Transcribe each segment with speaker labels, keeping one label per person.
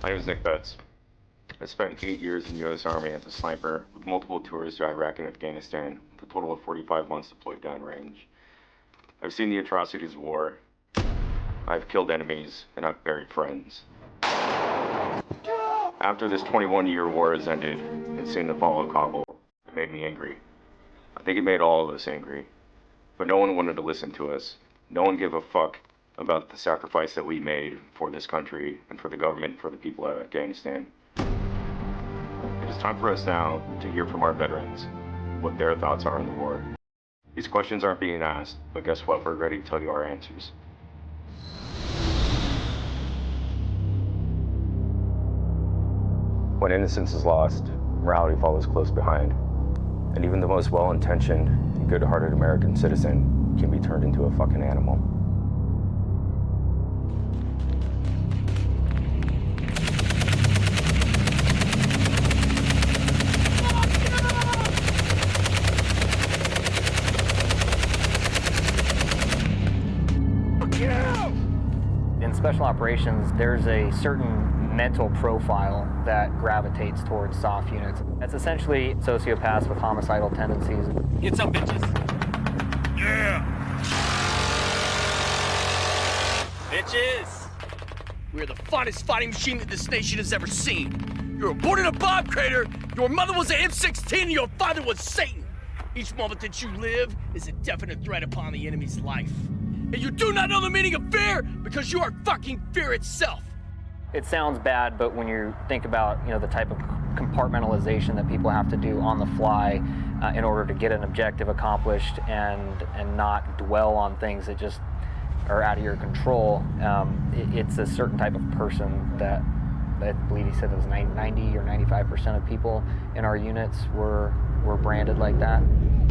Speaker 1: My name is Nick Betts. I spent 8 years in the U.S. Army as a sniper with multiple tours to Iraq and Afghanistan, with a total of 45 months deployed downrange. I've seen the atrocities of war. I've killed enemies, and I've buried friends. After this 21-year war has ended and seeing the fall of Kabul, it made me angry. I think it made all of us angry. But no one wanted to listen to us. No one gave a fuck about the sacrifice that we made for this country and for the government and for the people of Afghanistan. It is time for us now to hear from our veterans what their thoughts are on the war. These questions aren't being asked, but guess what? We're ready to tell you our answers. When innocence is lost, morality follows close behind. And even the most well-intentioned and good-hearted American citizen can be turned into a fucking animal.
Speaker 2: In special operations, there's a certain mental profile that gravitates towards soft units. That's essentially sociopaths with homicidal tendencies.
Speaker 3: Get some bitches. Yeah! Bitches! We're the finest fighting machine that this nation has ever seen. You were born in a bomb crater, your mother was an M16, and your father was Satan. Each moment that you live is a definite threat upon the enemy's life. And you do not know the meaning of fear because you are fucking fear itself.
Speaker 2: It sounds bad, but when you think about, the type of compartmentalization that people have to do on the fly in order to get an objective accomplished and not dwell on things that just are out of your control, it's a certain type of person that I believe he said it was 90 or 95% of people in our units were branded like that.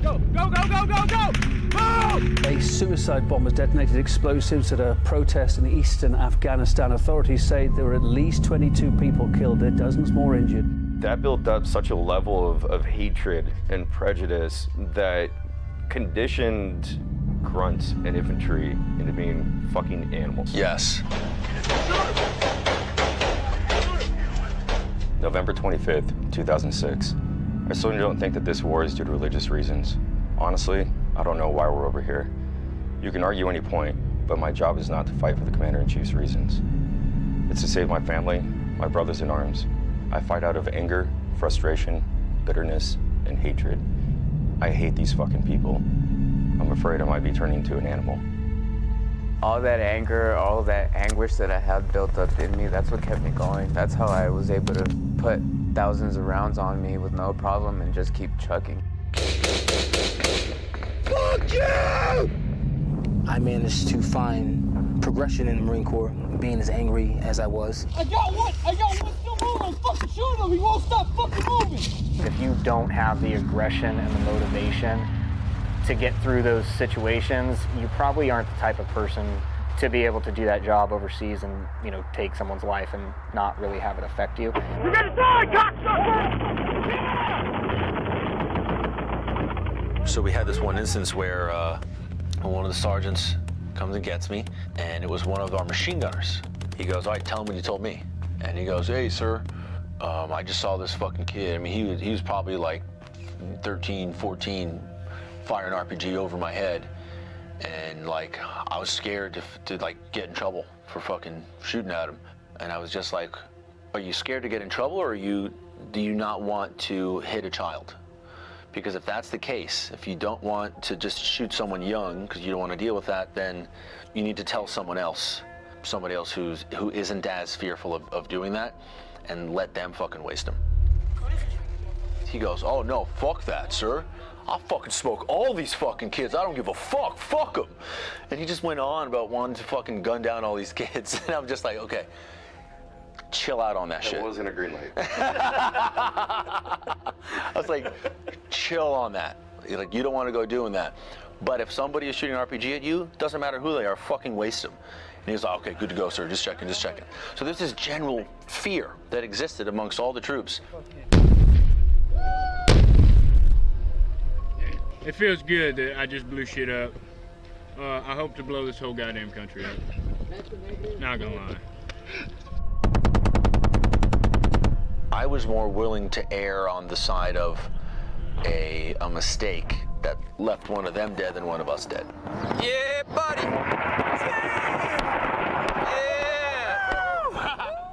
Speaker 3: Go, go, go, go, go, go! Move!
Speaker 4: A suicide bomber detonated explosives at a protest in eastern Afghanistan. Authorities say there were at least 22 people killed, there dozens more injured.
Speaker 1: That built up such a level of hatred and prejudice that conditioned grunts and infantry into being fucking animals.
Speaker 5: Yes.
Speaker 1: November 25th, 2006. I certainly don't think that this war is due to religious reasons. Honestly, I don't know why we're over here. You can argue any point, but my job is not to fight for the Commander-in-Chief's reasons. It's to save my family, my brothers in arms. I fight out of anger, frustration, bitterness, and hatred. I hate these fucking people. I'm afraid I might be turning into an animal.
Speaker 6: All that anger, all that anguish that I had built up in me, that's what kept me going. That's how I was able to put thousands of rounds on me with no problem and just keep chucking.
Speaker 3: Fuck you!
Speaker 7: I managed to find progression in the Marine Corps, being as angry as I was.
Speaker 3: I got one still moving, fucking shoot him, he won't stop fucking moving!
Speaker 2: If you don't have the aggression and the motivation to get through those situations, you probably aren't the type of person to be able to do that job overseas and, take someone's life and not really have it affect you.
Speaker 3: You're gonna die, cocksucker!
Speaker 5: So we had this one instance where one of the sergeants comes and gets me, and it was one of our machine gunners. He goes, all right, tell him what you told me. And he goes, hey, sir, I just saw this fucking kid. I mean, he was probably like 13, 14, firing RPG over my head. And like, I was scared to like get in trouble for fucking shooting at him. And I was just like, are you scared to get in trouble, or do you not want to hit a child? Because if that's the case, if you don't want to just shoot someone young because you don't want to deal with that, then you need to tell somebody else who isn't as fearful of doing that, and let them fucking waste them. He goes, oh no, fuck that, sir. I'll fucking smoke all these fucking kids. I don't give a fuck. Fuck them. And he just went on about wanting to fucking gun down all these kids. And I'm just like, okay, chill out on that shit.
Speaker 1: It wasn't a green light.
Speaker 5: I was like, chill on that. Like, you don't want to go doing that. But if somebody is shooting an RPG at you, doesn't matter who they are, fucking waste them. And he was like, okay, good to go, sir. Just checking, just checking. So there's this general fear that existed amongst all the troops.
Speaker 8: It feels good that I just blew shit up. I hope to blow this whole goddamn country up. Not gonna lie.
Speaker 5: I was more willing to err on the side of a mistake that left one of them dead than one of us dead.
Speaker 3: Yeah, buddy.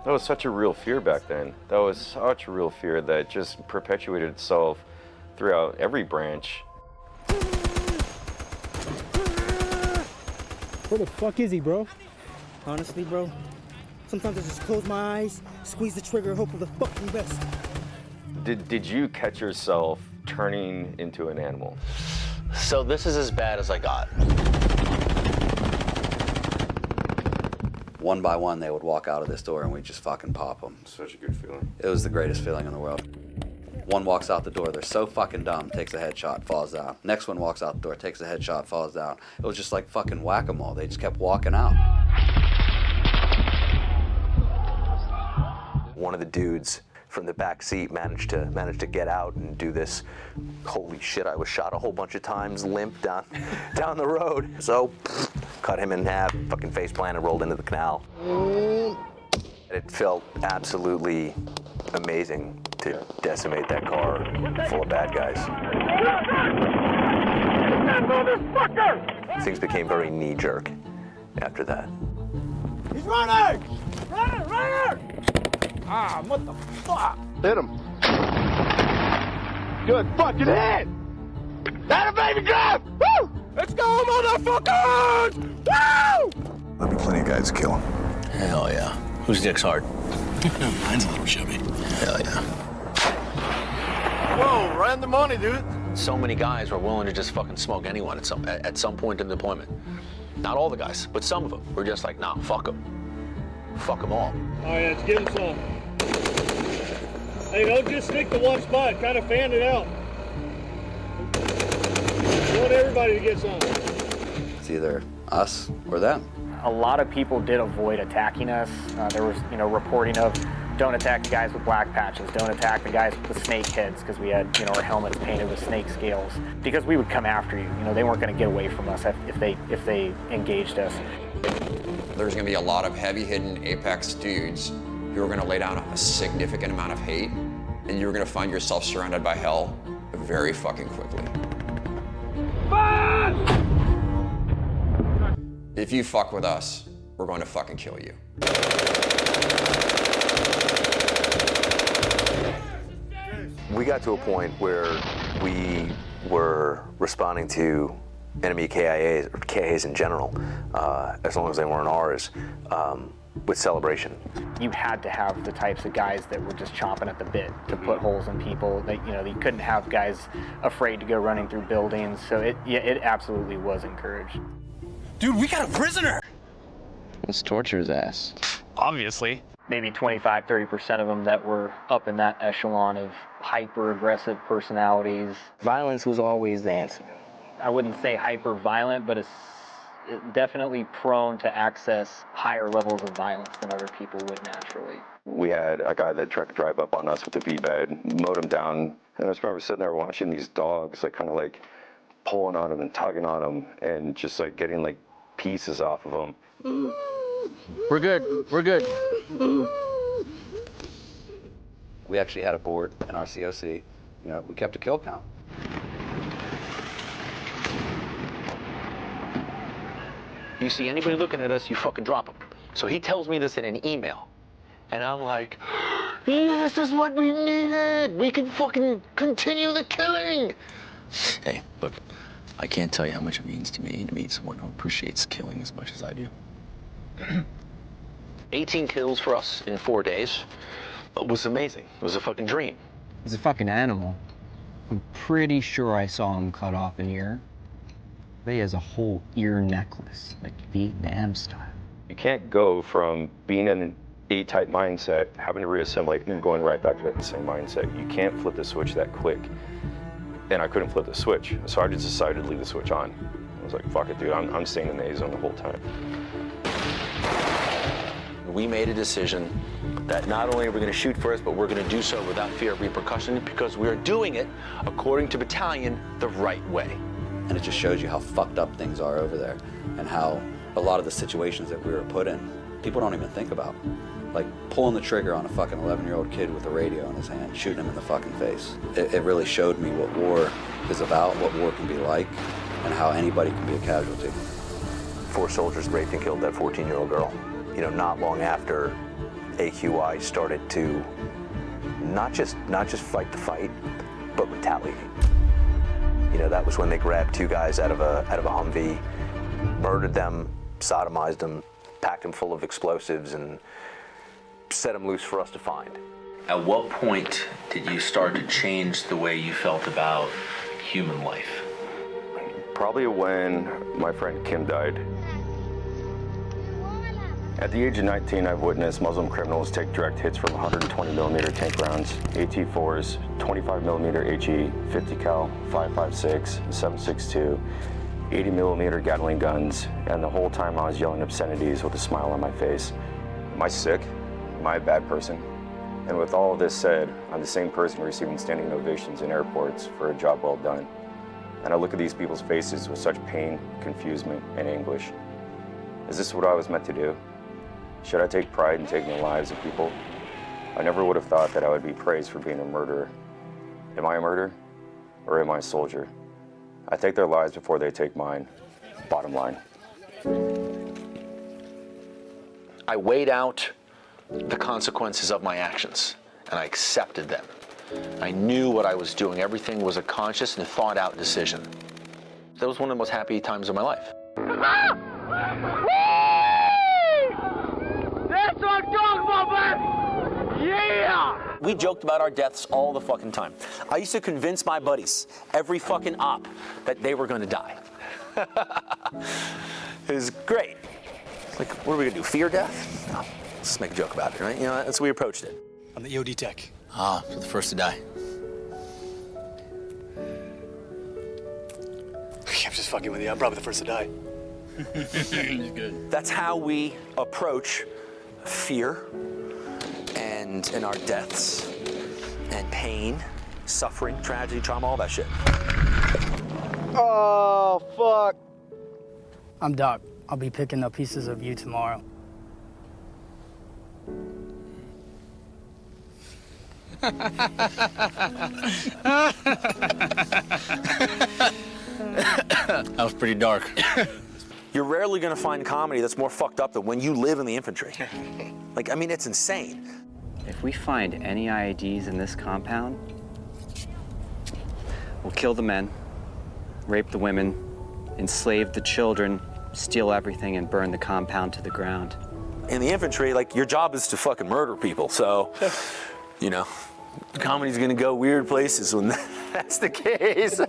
Speaker 1: That was such a real fear back then. That was such a real fear that just perpetuated itself throughout every branch.
Speaker 9: Where the fuck is he, bro? Honestly, bro, sometimes I just close my eyes, squeeze the trigger, hope for the fucking best.
Speaker 1: Did you catch yourself turning into an animal?
Speaker 5: So this is as bad as I got.
Speaker 10: One by one, they would walk out of this door and we'd just fucking pop them.
Speaker 1: Such a good feeling.
Speaker 10: It was the greatest feeling in the world. One walks out the door, they're so fucking dumb, takes a headshot, falls down. Next one walks out the door, takes a headshot, falls down. It was just like fucking whack-a-mole. They just kept walking out.
Speaker 5: One of the dudes from the back seat managed to get out and do this. Holy shit! I was shot a whole bunch of times, limp down the road. So, cut him in half, fucking face plant, and rolled into the canal. It felt absolutely amazing to decimate that car full of bad guys. Things became very knee-jerk after that.
Speaker 3: He's running! Runner! Ah, what the fuck?
Speaker 11: Hit him. Good fucking hit! That a baby drive! Woo!
Speaker 3: Let's go, motherfuckers! Woo!
Speaker 11: There'll be plenty of guys to kill him.
Speaker 5: Hell yeah. Whose dick's hard?
Speaker 3: Mine's a little chubby.
Speaker 5: Hell yeah.
Speaker 11: Whoa, right on the money, dude.
Speaker 5: So many guys were willing to just fucking smoke anyone at some point in deployment. Not all the guys, but some of them were just like, nah, fuck them. Fuck them all.
Speaker 8: All right, let's give him some. Hey, don't just stick to one spot. Kind of fan it out. You want everybody to get some.
Speaker 10: It's either us or them.
Speaker 2: A lot of people did avoid attacking us. There was, reporting of don't attack the guys with black patches, don't attack the guys with the snake heads, because we had, our helmets painted with snake scales, because we would come after you. They weren't going to get away from us if they engaged us.
Speaker 12: There's going to be a lot of heavy-hitting apex dudes who are going to lay down a significant amount of hate, and you're going to find yourself surrounded by hell very fucking quickly. If you fuck with us, we're going to fucking kill you.
Speaker 5: We got to a point where we were responding to enemy KIAs in general, as long as they weren't ours, with celebration.
Speaker 2: You had to have the types of guys that were just chomping at the bit to put holes in people. That you couldn't have guys afraid to go running through buildings. So it absolutely was encouraged.
Speaker 3: Dude, we got a prisoner!
Speaker 6: Let's torture his ass.
Speaker 9: Obviously.
Speaker 2: Maybe 25-30% of them that were up in that echelon of hyper-aggressive personalities.
Speaker 7: Violence was always the answer.
Speaker 2: I wouldn't say hyper-violent, but it's definitely prone to access higher levels of violence than other people would naturally.
Speaker 1: We had a guy that tried to drive up on us with a V-bed, mowed him down, and I just remember sitting there watching these dogs, kind of pulling on him and tugging on him, and just getting pieces off of him.
Speaker 6: We're good. We're good.
Speaker 10: We actually had a board in our COC. We kept a kill count.
Speaker 5: You see anybody looking at us, you fucking drop them. So he tells me this in an email. And I'm like, this is what we needed. We can fucking continue the killing.
Speaker 6: Hey, look, I can't tell you how much it means to me to meet someone who appreciates killing as much as I do.
Speaker 5: 18 kills for us in 4 days. It was amazing. It was a fucking dream.
Speaker 13: He's a fucking animal. I'm pretty sure I saw him cut off an ear. But he has a whole ear necklace, like Vietnam style.
Speaker 1: You can't go from being in an A-type mindset, having to reassimilate, and going right back to that same mindset. You can't flip the switch that quick. And I couldn't flip the switch, so I just decided to leave the switch on. I was like, fuck it, dude, I'm staying in the A zone the whole time.
Speaker 5: We made a decision that not only are we going to shoot first, but we're going to do so without fear of repercussion, because we are doing it, according to battalion, the right way.
Speaker 10: And it just shows you how fucked up things are over there, and how a lot of the situations that we were put in, people don't even think about. like pulling the trigger on a fucking 11-year-old kid with a radio in his hand, shooting him in the fucking face. It really showed me what war is about, what war can be like, and how anybody can be a casualty.
Speaker 5: 4 soldiers raped and killed that 14-year-old girl. You know, not long after AQI started to not just fight the fight, but retaliate. You know, that was when they grabbed 2 guys out of a Humvee, murdered them, sodomized them, packed them full of explosives, and set them loose for us to find. At what point did you start to change the way you felt about human life?
Speaker 1: Probably when my friend Kim died. At the age of 19, I've witnessed Muslim criminals take direct hits from 120mm tank rounds, AT-4s, 25mm HE, 50 cal, 5.56, 7.62, 80mm Gatling guns, and the whole time I was yelling obscenities with a smile on my face. Am I sick? Am I a bad person? And with all of this said, I'm the same person receiving standing ovations in airports for a job well done. And I look at these people's faces with such pain, confusement, and anguish. Is this what I was meant to do? Should I take pride in taking the lives of people? I never would have thought that I would be praised for being a murderer. Am I a murderer? Or am I a soldier? I take their lives before they take mine. Bottom line.
Speaker 5: I weighed out the consequences of my actions, and I accepted them. I knew what I was doing. Everything was a conscious and thought out decision. That was one of the most happy times of my life.
Speaker 11: That's what I'm talking about, baby! Yeah!
Speaker 5: We joked about our deaths all the fucking time. I used to convince my buddies, every fucking op, that they were gonna die. It was great. Like, what are we gonna do, fear death? No, let's just make a joke about it, right? You know, that's how we approached it.
Speaker 3: I'm the EOD tech.
Speaker 5: Ah, so the first to die.
Speaker 3: I'm just fucking with you. I'm probably the first to die.
Speaker 5: Good. That's how we approach fear and our deaths and pain, suffering, tragedy, trauma, all that shit.
Speaker 9: Oh, fuck. I'm Doc. I'll be picking up pieces of you tomorrow.
Speaker 5: That was pretty dark. You're rarely gonna find comedy that's more fucked up than when you live in the infantry. Like, I mean, it's insane.
Speaker 13: If we find any IEDs in this compound, we'll kill the men, rape the women, enslave the children, steal everything, and burn the compound to the ground.
Speaker 5: In the infantry, like, your job is to fucking murder people, so, you know, comedy's gonna go weird places when that's the case.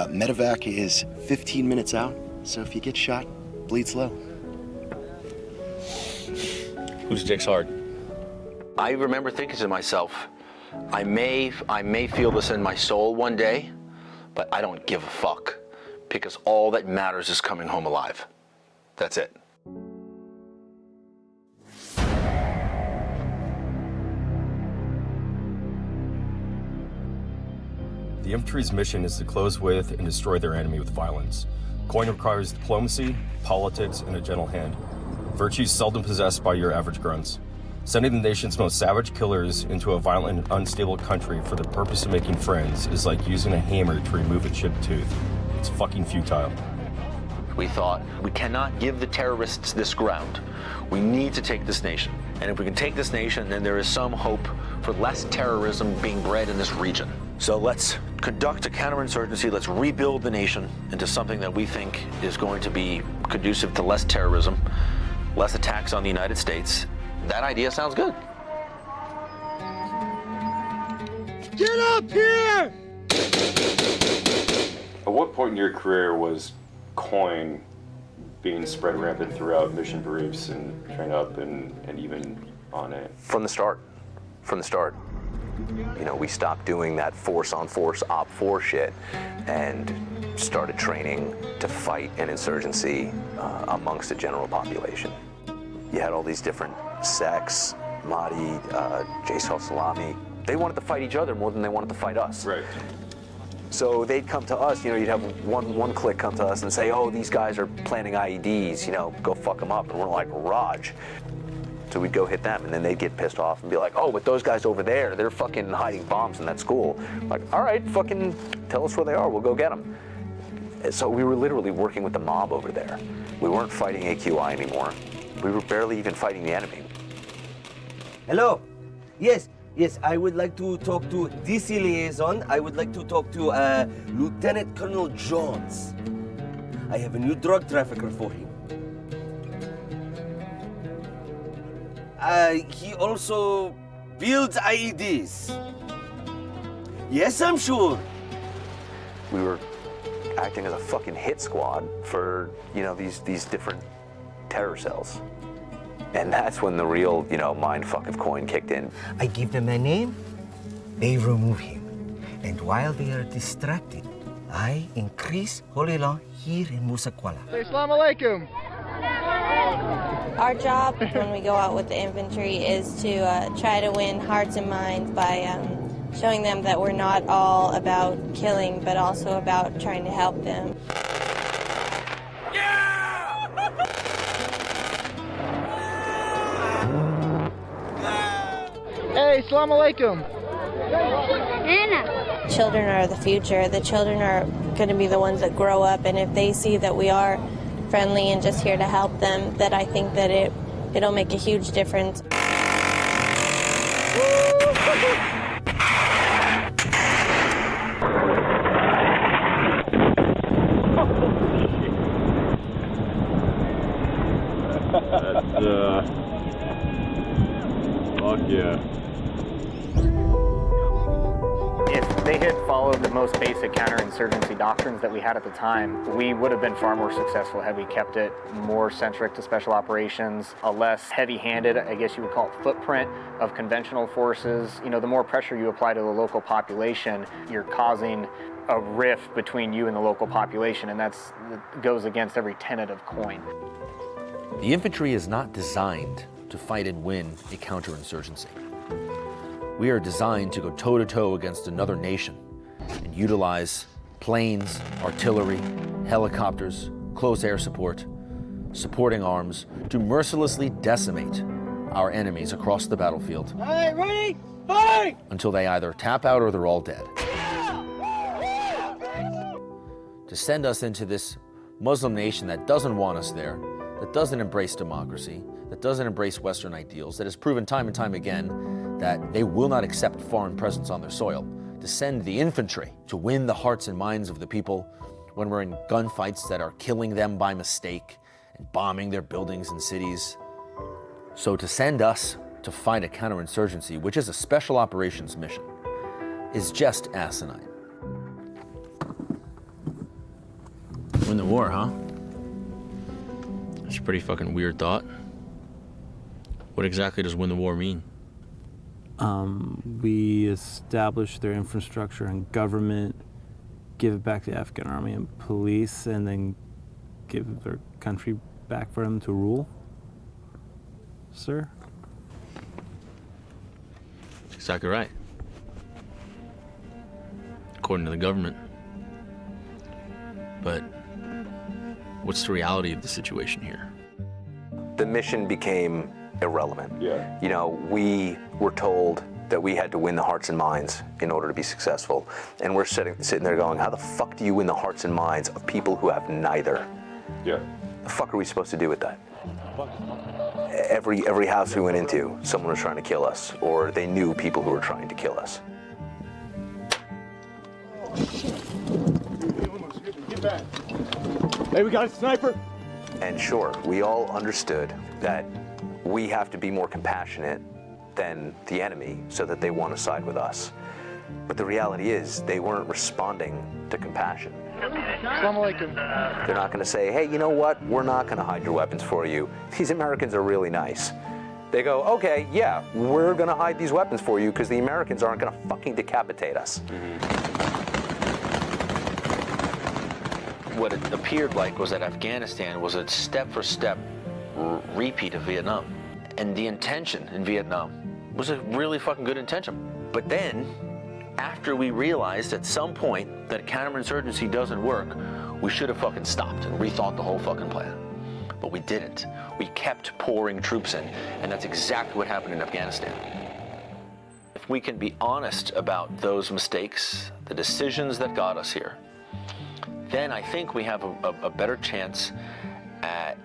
Speaker 14: Medevac is 15 minutes out, so if you get shot, bleed slow.
Speaker 5: Whose dick's hard? I remember thinking to myself, I may feel this in my soul one day, but I don't give a fuck, because all that matters is coming home alive. That's it.
Speaker 1: The infantry's mission is to close with and destroy their enemy with violence. Coin requires diplomacy, politics, and a gentle hand. Virtues seldom possessed by your average grunts. Sending the nation's most savage killers into a violent and unstable country for the purpose of making friends is like using a hammer to remove a chipped tooth. It's fucking futile.
Speaker 5: We thought, we cannot give the terrorists this ground. We need to take this nation. And if we can take this nation, then there is some hope for less terrorism being bred in this region. So let's conduct a counterinsurgency. Let's rebuild the nation into something that we think is going to be conducive to less terrorism, less attacks on the United States. That idea sounds good.
Speaker 11: Get up here!
Speaker 1: At what point in your career was coin being spread rampant throughout mission briefs and train up and even on it?
Speaker 5: From the start. From the start. You know, we stopped doing that force-on-force Op 4 shit and started training to fight an insurgency amongst the general population. You had all these different sects, Mahdi, Jais al-Salami. They wanted to fight each other more than they wanted to fight us.
Speaker 1: Right.
Speaker 5: So they'd come to us, you know, you'd have one clique come to us and say, oh, these guys are planting IEDs, you know, go fuck them up. And we're like, Raj, So we'd go hit them, and then they'd get pissed off and be like, oh, but those guys over there, they're fucking hiding bombs in that school. Like, all right, fucking tell us where they are, we'll go get them. So we were literally working with the mob over there. We weren't fighting AQI anymore. We were barely even fighting the enemy.
Speaker 15: Hello. Yes, I would like to talk to DC liaison. I would like to talk to Lieutenant Colonel Jones. I have a new drug trafficker for him. He also builds IEDs. Yes, I'm sure.
Speaker 5: We were acting as a fucking hit squad for, you know, these different terror cells. And that's when the real, you know, mindfuck of coin kicked in.
Speaker 15: I give them a name, they remove him. And while they are distracted, I increase Holy Law here in Musa Kuala.
Speaker 16: Say Assalamu alaikum.
Speaker 17: Our job when we go out with the infantry is to try to win hearts and minds by showing them that we're not all about killing, but also about trying to help them.
Speaker 16: Hey, Assalamu alaikum.
Speaker 17: Anna. Children are the future. The children are going to be the ones that grow up, and if they see that we are friendly and just here to help them, that I think that it'll make a huge difference.
Speaker 1: That's, fuck yeah.
Speaker 2: If they had followed the most basic counterinsurgency doctrines that we had at the time, we would have been far more successful had we kept it more centric to special operations, a less heavy-handed, I guess you would call it, footprint of conventional forces. You know, the more pressure you apply to the local population, you're causing a rift between you and the local population, and that goes against every tenet of COIN.
Speaker 5: The infantry is not designed to fight and win a counterinsurgency. We are designed to go toe-to-toe against another nation and utilize planes, artillery, helicopters, close air support, supporting arms to mercilessly decimate our enemies across the battlefield.
Speaker 16: All right, ready? Fight!
Speaker 5: Until they either tap out or they're all dead. To send us into this Muslim nation that doesn't want us there, that doesn't embrace democracy, that doesn't embrace Western ideals, that has proven time and time again that they will not accept foreign presence on their soil, to send the infantry to win the hearts and minds of the people when we're in gunfights that are killing them by mistake and bombing their buildings and cities. So to send us to fight a counterinsurgency, which is a special operations mission, is just asinine.
Speaker 18: Win the war, huh? That's a pretty fucking weird thought. What exactly does win the war mean?
Speaker 19: We establish their infrastructure and government, give it back to the Afghan army and police, and then give their country back for them to rule, sir?
Speaker 18: That's exactly right. According to the government. But what's the reality of the situation here?
Speaker 5: The mission became irrelevant.
Speaker 1: Yeah.
Speaker 5: You know, we were told that we had to win the hearts and minds in order to be successful. And we're sitting there going, how the fuck do you win the hearts and minds of people who have neither?
Speaker 1: Yeah.
Speaker 5: The fuck are we supposed to do with that? Every house we went into, someone was trying to kill us, or they knew people who were trying to kill us.
Speaker 16: Get back. Hey, we got a sniper.
Speaker 5: And sure, we all understood that we have to be more compassionate than the enemy so that they want to side with us. But the reality is they weren't responding to compassion.
Speaker 16: Assalamu alaikum.
Speaker 5: They're not going to say, hey, you know what? We're not going to hide your weapons for you. These Americans are really nice. They go, okay, yeah, we're going to hide these weapons for you because the Americans aren't going to fucking decapitate us. What it appeared like was that Afghanistan was a step-for-step repeat of Vietnam. And the intention in Vietnam was a really fucking good intention. But then, after we realized at some point that counterinsurgency doesn't work, we should have fucking stopped and rethought the whole fucking plan. but we didn't. We kept pouring troops in, and that's exactly what happened in Afghanistan. If we can be honest about those mistakes, the decisions that got us here, then I think we have a better chance at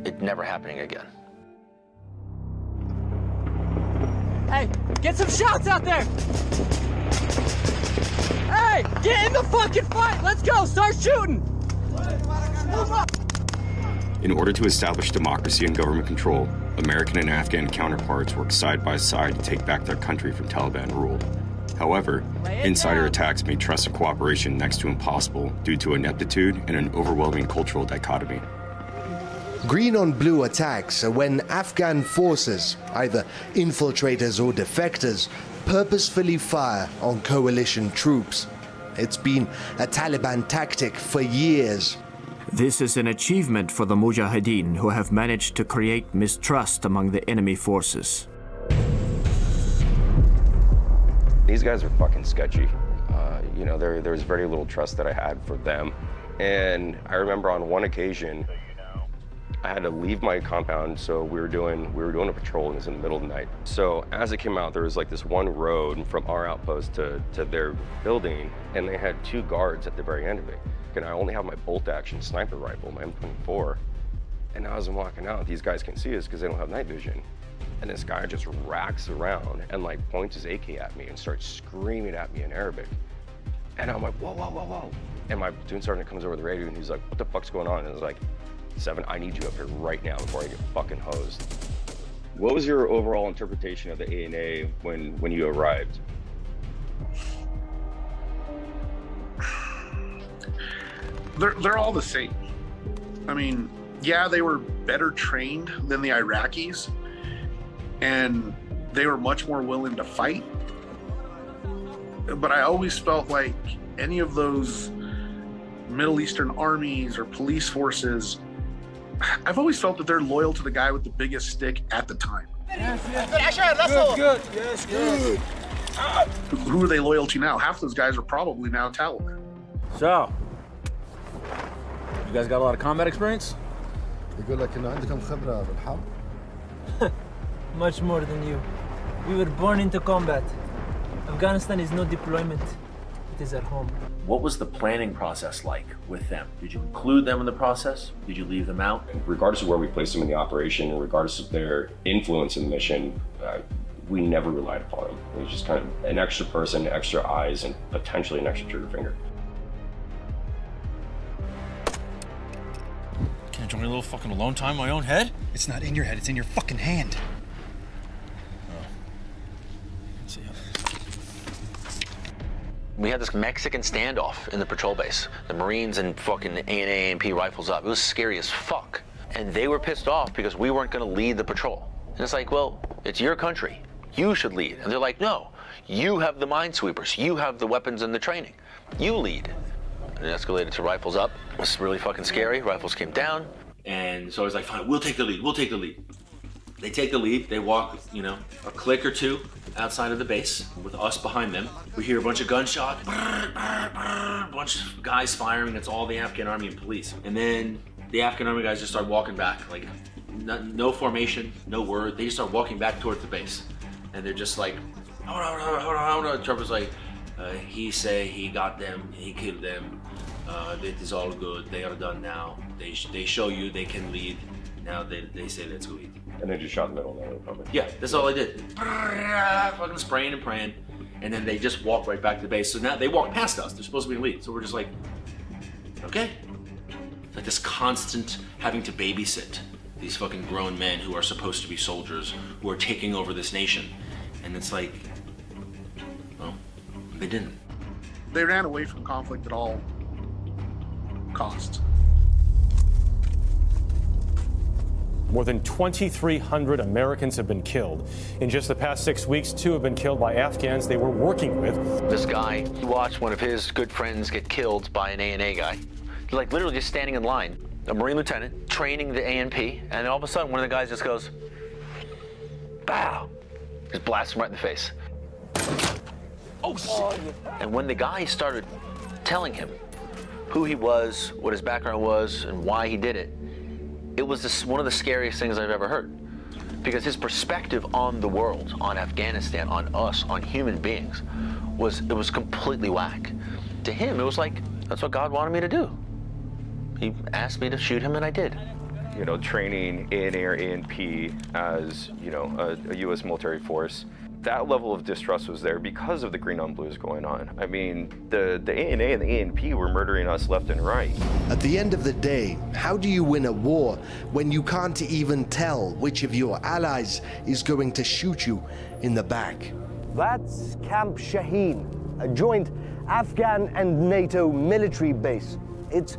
Speaker 5: it never happening again.
Speaker 20: Hey, get some shots out there! Hey, get in the fucking fight! Let's go, start shooting!
Speaker 1: In order to establish democracy and government control, American and Afghan counterparts worked side by side to take back their country from Taliban rule. However, insider attacks made trust and cooperation next to impossible due to ineptitude and an overwhelming cultural dichotomy.
Speaker 21: Green on blue attacks are when Afghan forces, either infiltrators or defectors, purposefully fire on coalition troops. It's been a Taliban tactic for years.
Speaker 22: This is an achievement for the Mujahideen, who have managed to create mistrust among the enemy forces.
Speaker 1: These guys are fucking sketchy. You know, there was very little trust that I had for them. And I remember on one occasion, I had to leave my compound, so we were doing a patrol, and it was in the middle of the night. So as it came out, there was like this one road from our outpost to their building, and they had 2 guards at the very end of it. And I only have my bolt-action sniper rifle, my M24. And as I'm walking out, these guys can see us because they don't have night vision. And this guy just racks around and like points his AK at me and starts screaming at me in Arabic. And I'm like, whoa, whoa, whoa, whoa. And my platoon sergeant comes over the radio and he's like, what the fuck's going on? And I was like, 7, I need you up here right now before I get fucking hosed. What was your overall interpretation of the ANA when you arrived?
Speaker 23: They're all the same. I mean, yeah, they were better trained than the Iraqis, and they were much more willing to fight. But I always felt like any of those Middle Eastern armies or police forces, I've always felt that they're loyal to the guy with the biggest stick at the time.
Speaker 16: Good. Yes, good.
Speaker 23: Who are they loyal to now? Half those guys are probably now Taliban.
Speaker 24: So, you guys got a lot of combat experience?
Speaker 25: Much more than you. We were born into combat. Afghanistan is no deployment. It is at home.
Speaker 18: What was the planning process like with them? Did you include them in the process? Did you leave them out?
Speaker 1: Regardless of where we placed them in the operation, regardless of their influence in the mission, we never relied upon them. It was just kind of an extra person, extra eyes, and potentially an extra trigger finger.
Speaker 18: Can't join a little fucking alone time in my own head?
Speaker 26: It's not in your head, it's in your fucking hand.
Speaker 5: We had this Mexican standoff in the patrol base. The Marines and fucking A&A AMP rifles up. It was scary as fuck. And they were pissed off because we weren't gonna lead the patrol. And it's like, well, it's your country. You should lead. And they're like, no, you have the minesweepers. You have the weapons and the training. You lead. And it escalated to rifles up. It was really fucking scary. Rifles came down.
Speaker 18: And so I was like, fine, we'll take the lead. We'll take the lead. They take the lead. They walk, you know, a click or two outside of the base with us behind them. We hear a bunch of gunshot, a bunch of guys firing. It's all the Afghan army and police. And then the Afghan army guys just start walking back, like no formation, no word. They just start walking back towards the base. And they're just like, hold on. Trevor's like, he say he got them, he killed them. It is all good. They are done now. They show you they can lead. Now they say let's go eat.
Speaker 1: And they just shot in the middle of the public.
Speaker 18: Yeah, that's all I did. Fucking spraying and praying. And then they just walk right back to the base. So now they walk past us. They're supposed to be in the lead. So we're just like, okay. It's like this constant having to babysit these fucking grown men who are supposed to be soldiers, who are taking over this nation. And it's like, well, they didn't.
Speaker 23: They ran away from conflict at all costs.
Speaker 27: More than 2,300 Americans have been killed. In just the past 6 weeks, 2 have been killed by Afghans they were working with.
Speaker 5: This guy, he watched one of his good friends get killed by an A&A guy. Like literally just standing in line. A Marine lieutenant training the ANP, and then all of a sudden one of the guys just goes, bow. Just blasts him right in the face. Oh, shit. And when the guy started telling him who he was, what his background was, and why he did it, it was one of the scariest things I've ever heard. Because his perspective on the world, on Afghanistan, on us, on human beings, was completely whack. To him, it was like, that's what God wanted me to do. He asked me to shoot him, and I did.
Speaker 1: You know, training ANA or ANP as, you know, a U.S. military force, that level of distrust was there because of the green on blues going on. I mean, the ANA and the ANP were murdering us left and right.
Speaker 21: At the end of the day, how do you win a war when you can't even tell which of your allies is going to shoot you in the back?
Speaker 3: That's Camp Shaheen, a joint Afghan and NATO military base. It's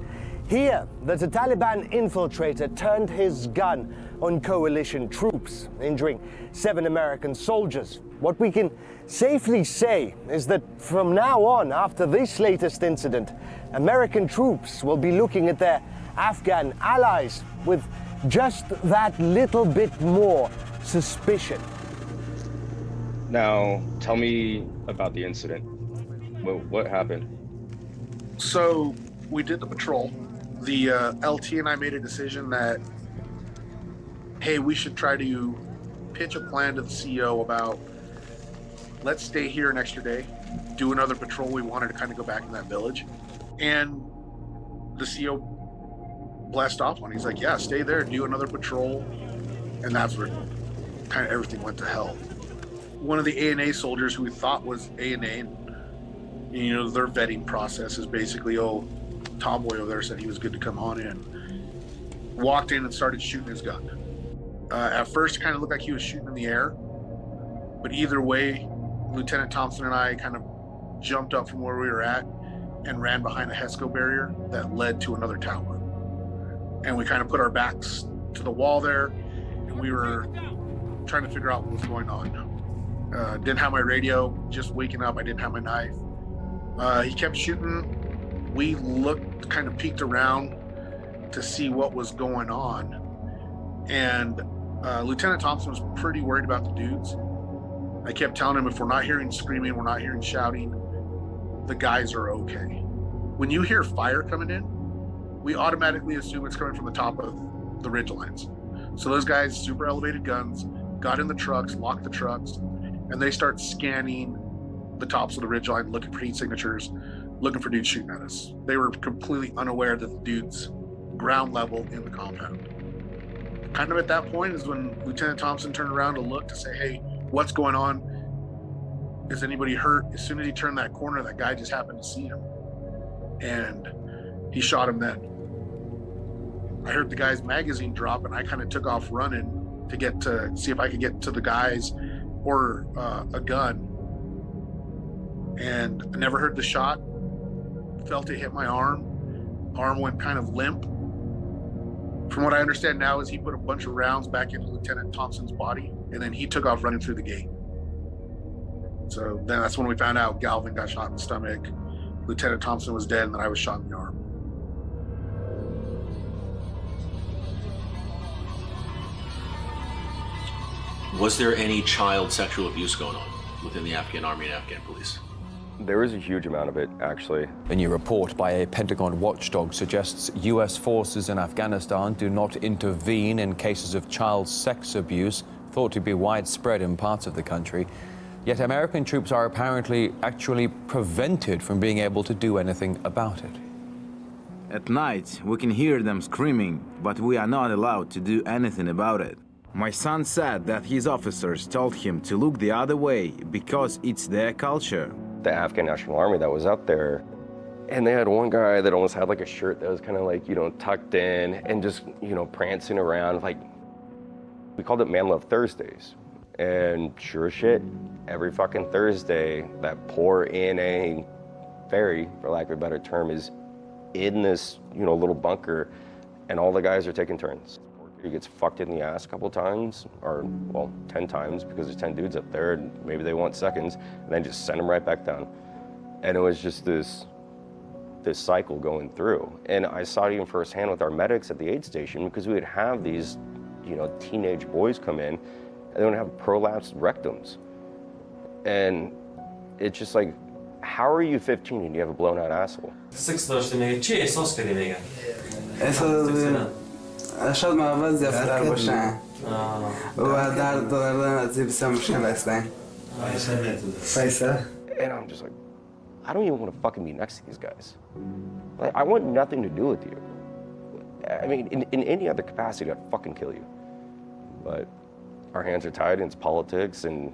Speaker 3: here that a Taliban infiltrator turned his gun on coalition troops, injuring 7 American soldiers. What we can safely say is that from now on, after this latest incident, American troops will be looking at their Afghan allies with just that little bit more suspicion.
Speaker 1: Now, tell me about the incident. What happened?
Speaker 23: So we did the patrol. The LT and I made a decision that, hey, we should try to pitch a plan to the CEO about, let's stay here an extra day, do another patrol. We wanted to kind of go back in that village. And the CEO blessed off on. He's like, yeah, stay there, do another patrol. And that's where kind of everything went to hell. One of the ANA soldiers who we thought was ANA, you know, their vetting process is basically, oh, Tomboy over there said he was good to come on in. Walked in and started shooting his gun. At first, it kind of looked like he was shooting in the air. But either way, Lieutenant Thompson and I kind of jumped up from where we were at and ran behind a HESCO barrier that led to another tower. And we kind of put our backs to the wall there, and we were trying to figure out what was going on. Didn't have my radio, just waking up, I didn't have my knife. He kept shooting. We looked, kind of peeked around to see what was going on. And Lieutenant Thompson was pretty worried about the dudes. I kept telling him, if we're not hearing screaming, we're not hearing shouting, the guys are okay. When you hear fire coming in, we automatically assume it's coming from the top of the ridge lines. So those guys, super elevated guns, got in the trucks, locked the trucks, and they start scanning the tops of the ridge line, looking for heat signatures, looking for dudes shooting at us. They were completely unaware that the dudes ground level in the compound. Kind of at that point is when Lieutenant Thompson turned around to look to say, hey, what's going on? Is anybody hurt? As soon as he turned that corner, that guy just happened to see him. And he shot him then. I heard the guy's magazine drop, and I kind of took off running to get to see if I could get to the guys or a gun. And I never heard the shot. Felt it hit my arm. Arm went kind of limp. From what I understand now is he put a bunch of rounds back into Lieutenant Thompson's body, and then he took off running through the gate. So then that's when we found out Galvin got shot in the stomach, Lieutenant Thompson was dead, and then I was shot in the arm.
Speaker 18: Was there any child sexual abuse going on within the Afghan army and Afghan police?
Speaker 1: There was a huge amount of it, actually.
Speaker 4: A new report by a Pentagon watchdog suggests U.S. forces in Afghanistan do not intervene in cases of child sex abuse, thought to be widespread in parts of the country. Yet American troops are apparently actually prevented from being able to do anything about it.
Speaker 6: At night, we can hear them screaming, but we are not allowed to do anything about it. My son said that his officers told him to look the other way because it's their culture.
Speaker 1: The Afghan National Army that was up there, and they had one guy that almost had like a shirt that was kind of like, you know, tucked in and just, you know, prancing around. Like, we called it Man Love Thursdays. And sure as shit, every fucking Thursday, that poor ANA ferry, for lack of a better term, is in this, you know, little bunker, and all the guys are taking turns. He gets fucked in the ass a couple times, or, well, 10 times, because there's 10 dudes up there, and maybe they want seconds, and then just send them right back down. And it was just this cycle going through. And I saw it even firsthand with our medics at the aid station, because we would have these, you know, teenage boys come in, and they would have prolapsed rectums. And it's just like, how are you 15 and you have a blown out asshole?
Speaker 7: شاید ما زیادتر باشن و در دادن از زیبسه مشکل هستن.
Speaker 1: And I'm just like, I don't even want to fucking be next to these guys. Like, I want nothing to do with you. I mean, in any other capacity, I'd fucking kill you. But our hands are tied, and it's politics, and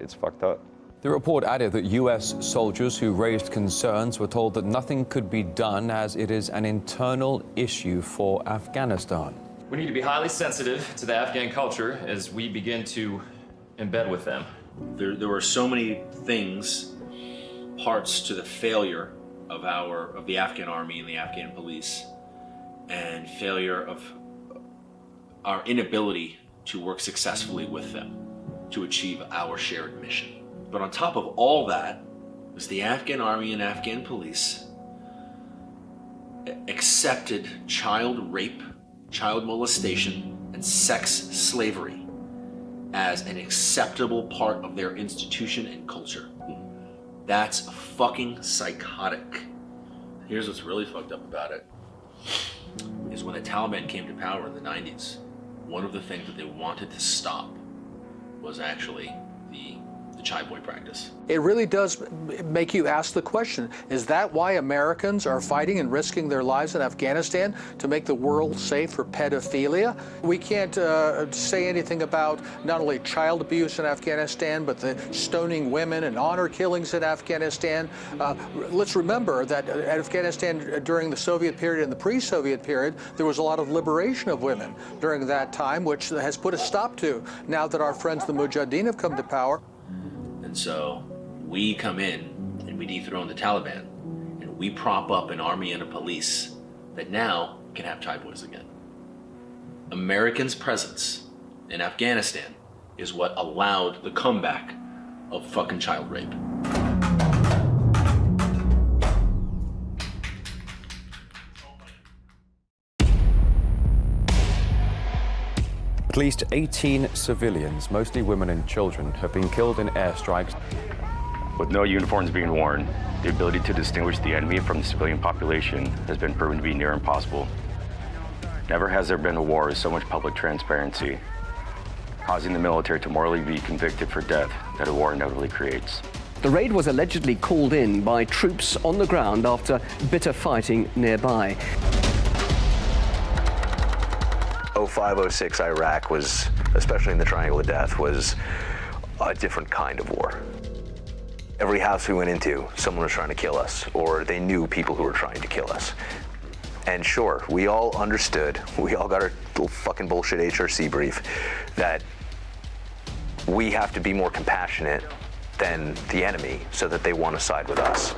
Speaker 1: it's fucked up.
Speaker 4: The report added that U.S. soldiers who raised concerns were told that nothing could be done as it is an internal issue for Afghanistan.
Speaker 8: We need to be highly sensitive to the Afghan culture as we begin to embed with them.
Speaker 18: There were so many things, parts to the failure of the Afghan army and the Afghan police, and failure of our inability to work successfully with them to achieve our shared mission. But on top of all that was the Afghan army and Afghan police accepted child rape, child molestation, and sex slavery as an acceptable part of their institution and culture. That's fucking psychotic. Here's what's really fucked up about it, is when the Taliban came to power in the 90s, one of the things that they wanted to stop was actually the chai boy practice.
Speaker 9: It really does make you ask the question, is that why Americans are fighting and risking their lives in Afghanistan, to make the world safe for pedophilia? We can't say anything about not only child abuse in Afghanistan, but the stoning women and honor killings in Afghanistan. Let's remember that Afghanistan during the Soviet period and the pre-Soviet period, there was a lot of liberation of women during that time, which has put a stop to now that our friends the Mujahideen have come to power.
Speaker 18: And so we come in and we dethrone the Taliban, and we prop up an army and a police that now can have Thai boys again. Americans' presence in Afghanistan is what allowed the comeback of fucking child rape.
Speaker 4: At least 18 civilians, mostly women and children, have been killed in airstrikes.
Speaker 1: With no uniforms being worn, the ability to distinguish the enemy from the civilian population has been proven to be near impossible. Never has there been a war with so much public transparency, causing the military to morally be convicted for death that a war inevitably creates.
Speaker 10: The raid was allegedly called in by troops on the ground after bitter fighting nearby.
Speaker 12: 05-06 Iraq was, especially in the Triangle of Death, was a different kind of war. Every house we went into, someone was trying to kill us, or they knew people who were trying to kill us. And sure, we all understood, we all got our little fucking bullshit HRC brief, that we have to be more compassionate than the enemy so that they want to side with us.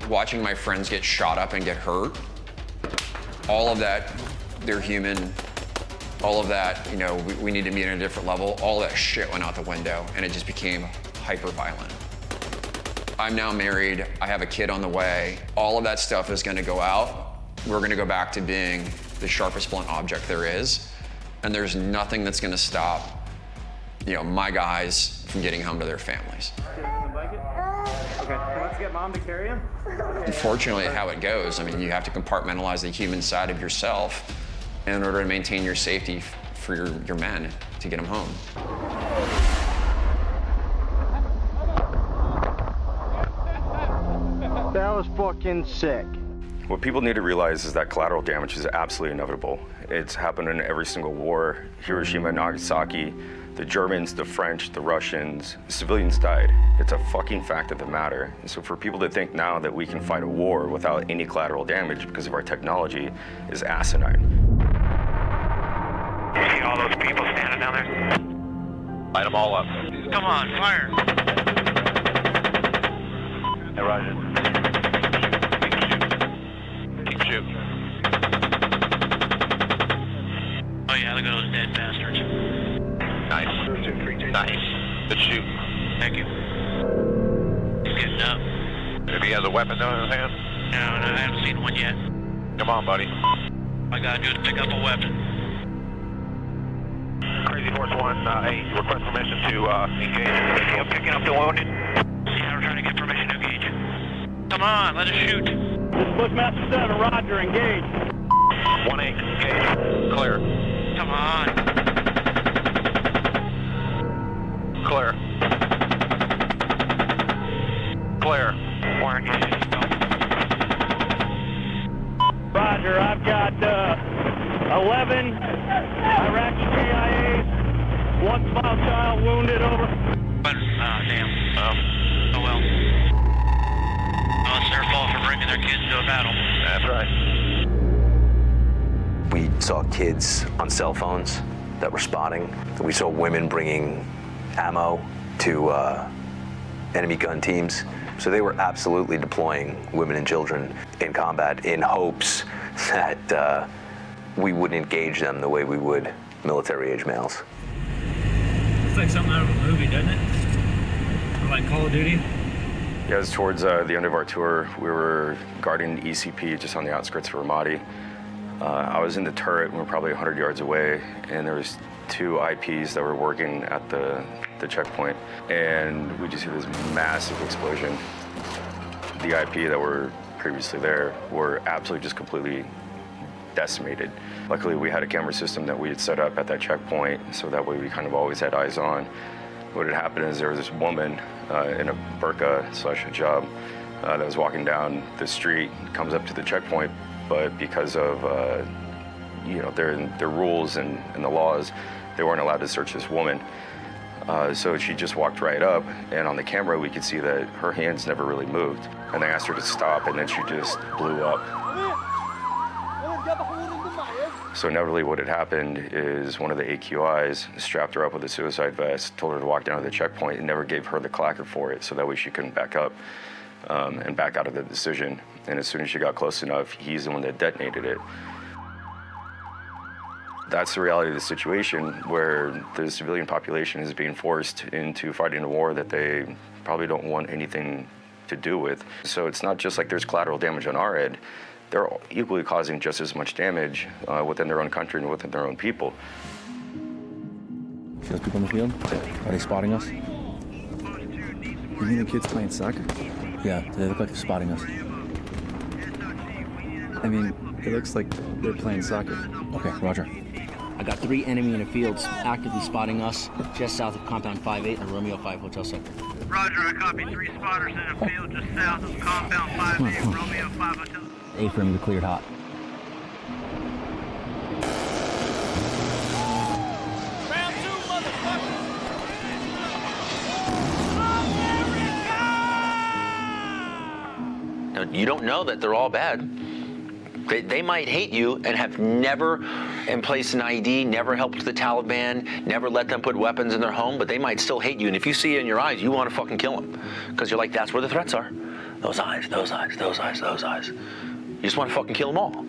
Speaker 13: Watching my friends get shot up and get hurt, all of that, they're human, all of that, you know, we need to meet at a different level, all that shit went out the window, and it just became hyper-violent. I'm now married, I have a kid on the way, all of that stuff is gonna go out. We're gonna go back to being the sharpest blunt object there is, and there's nothing that's gonna stop, you know, my guys from getting home to their families.
Speaker 14: Okay, let's get mom to carry him.
Speaker 13: Unfortunately, how it goes, I mean, you have to compartmentalize the human side of yourself in order to maintain your safety for your men to get them home.
Speaker 14: That was fucking sick.
Speaker 1: What people need to realize is that collateral damage is absolutely inevitable. It's happened in every single war. Hiroshima and Nagasaki, the Germans, the French, the Russians, the civilians died. It's a fucking fact of the matter. And so for people to think now that we can fight a war without any collateral damage because of our technology is asinine.
Speaker 28: You see all those people standing down there?
Speaker 18: Light them all up.
Speaker 28: Come on, fire.
Speaker 18: Hey, Roger. Keep shooting.
Speaker 28: Oh yeah, look at those dead bastards.
Speaker 18: Nice. Nice. Good shoot.
Speaker 28: Thank you. He's getting up.
Speaker 18: If he has a weapon though in his hand?
Speaker 28: No, I haven't seen one yet.
Speaker 18: Come on, buddy.
Speaker 28: All I gotta do is pick up a weapon.
Speaker 18: Crazy Horse 1-8, request permission to engage. I'm picking up the wounded.
Speaker 28: Yeah, we're trying to get permission to engage. Come on, let us shoot.
Speaker 14: Bushmaster 7, Roger, engage.
Speaker 28: 1-8, Gage, clear. Come on. Clear. Clear. Warren,
Speaker 2: Roger, I've got 11 Iraqi KIAs, 1 small child wounded, over.
Speaker 28: Damn. Oh well. Oh, it's their fault for bringing their kids to a battle. That's right.
Speaker 12: We saw kids on cell phones that were spotting. We saw women bringing ammo to enemy gun teams. So they were absolutely deploying women and children in combat in hopes that we wouldn't engage them the way we would military-age males.
Speaker 25: It's like something out of a movie, doesn't it? Or like Call of Duty?
Speaker 1: Yeah, it was towards the end of our tour. We were guarding ECP just on the outskirts of Ramadi. I was in the turret, we were probably 100 yards away, and there was 2 IPs that were working at the checkpoint, and we just hear this massive explosion. The IP that were previously there were absolutely just completely decimated. Luckily, we had a camera system that we had set up at that checkpoint, so that way we kind of always had eyes on. What had happened is there was this woman in a burqa/hijab that was walking down the street, comes up to the checkpoint, but because of their rules and the laws, they weren't allowed to search this woman. So she just walked right up, and on the camera we could see that her hands never really moved. And they asked her to stop, and then she just blew up. So inevitably what had happened is one of the AQIs strapped her up with a suicide vest, told her to walk down to the checkpoint, and never gave her the clacker for it, so that way she couldn't back up and back out of the decision. And as soon as she got close enough, he's the one that detonated it. That's the reality of the situation, where the civilian population is being forced into fighting a war that they probably don't want anything to do with. So it's not just like there's collateral damage on our end. They're equally causing just as much damage within their own country and within their own people.
Speaker 24: See those people in the field? Are they spotting us?
Speaker 11: You mean the kids playing soccer?
Speaker 24: Yeah, they look like they're spotting us.
Speaker 11: I mean, it looks like they're playing soccer.
Speaker 24: Okay, roger.
Speaker 15: I got 3 enemy in the fields actively spotting us just south of compound 5-8 and Romeo 5 Hotel Sector.
Speaker 2: Roger, I copy 3 spotters in a field just south of compound 5-8, Romeo 5 Hotel.
Speaker 15: A-frame, you're cleared hot.
Speaker 2: Round 2, motherfucker!
Speaker 5: Now, you don't know that they're all bad. They might hate you and have never placed an ID, never helped the Taliban, never let them put weapons in their home, but they might still hate you. And if you see it in your eyes, you want to fucking kill them. Because you're like, that's where the threats are. Those eyes, those eyes, those eyes, those eyes. You just want to fucking kill them all.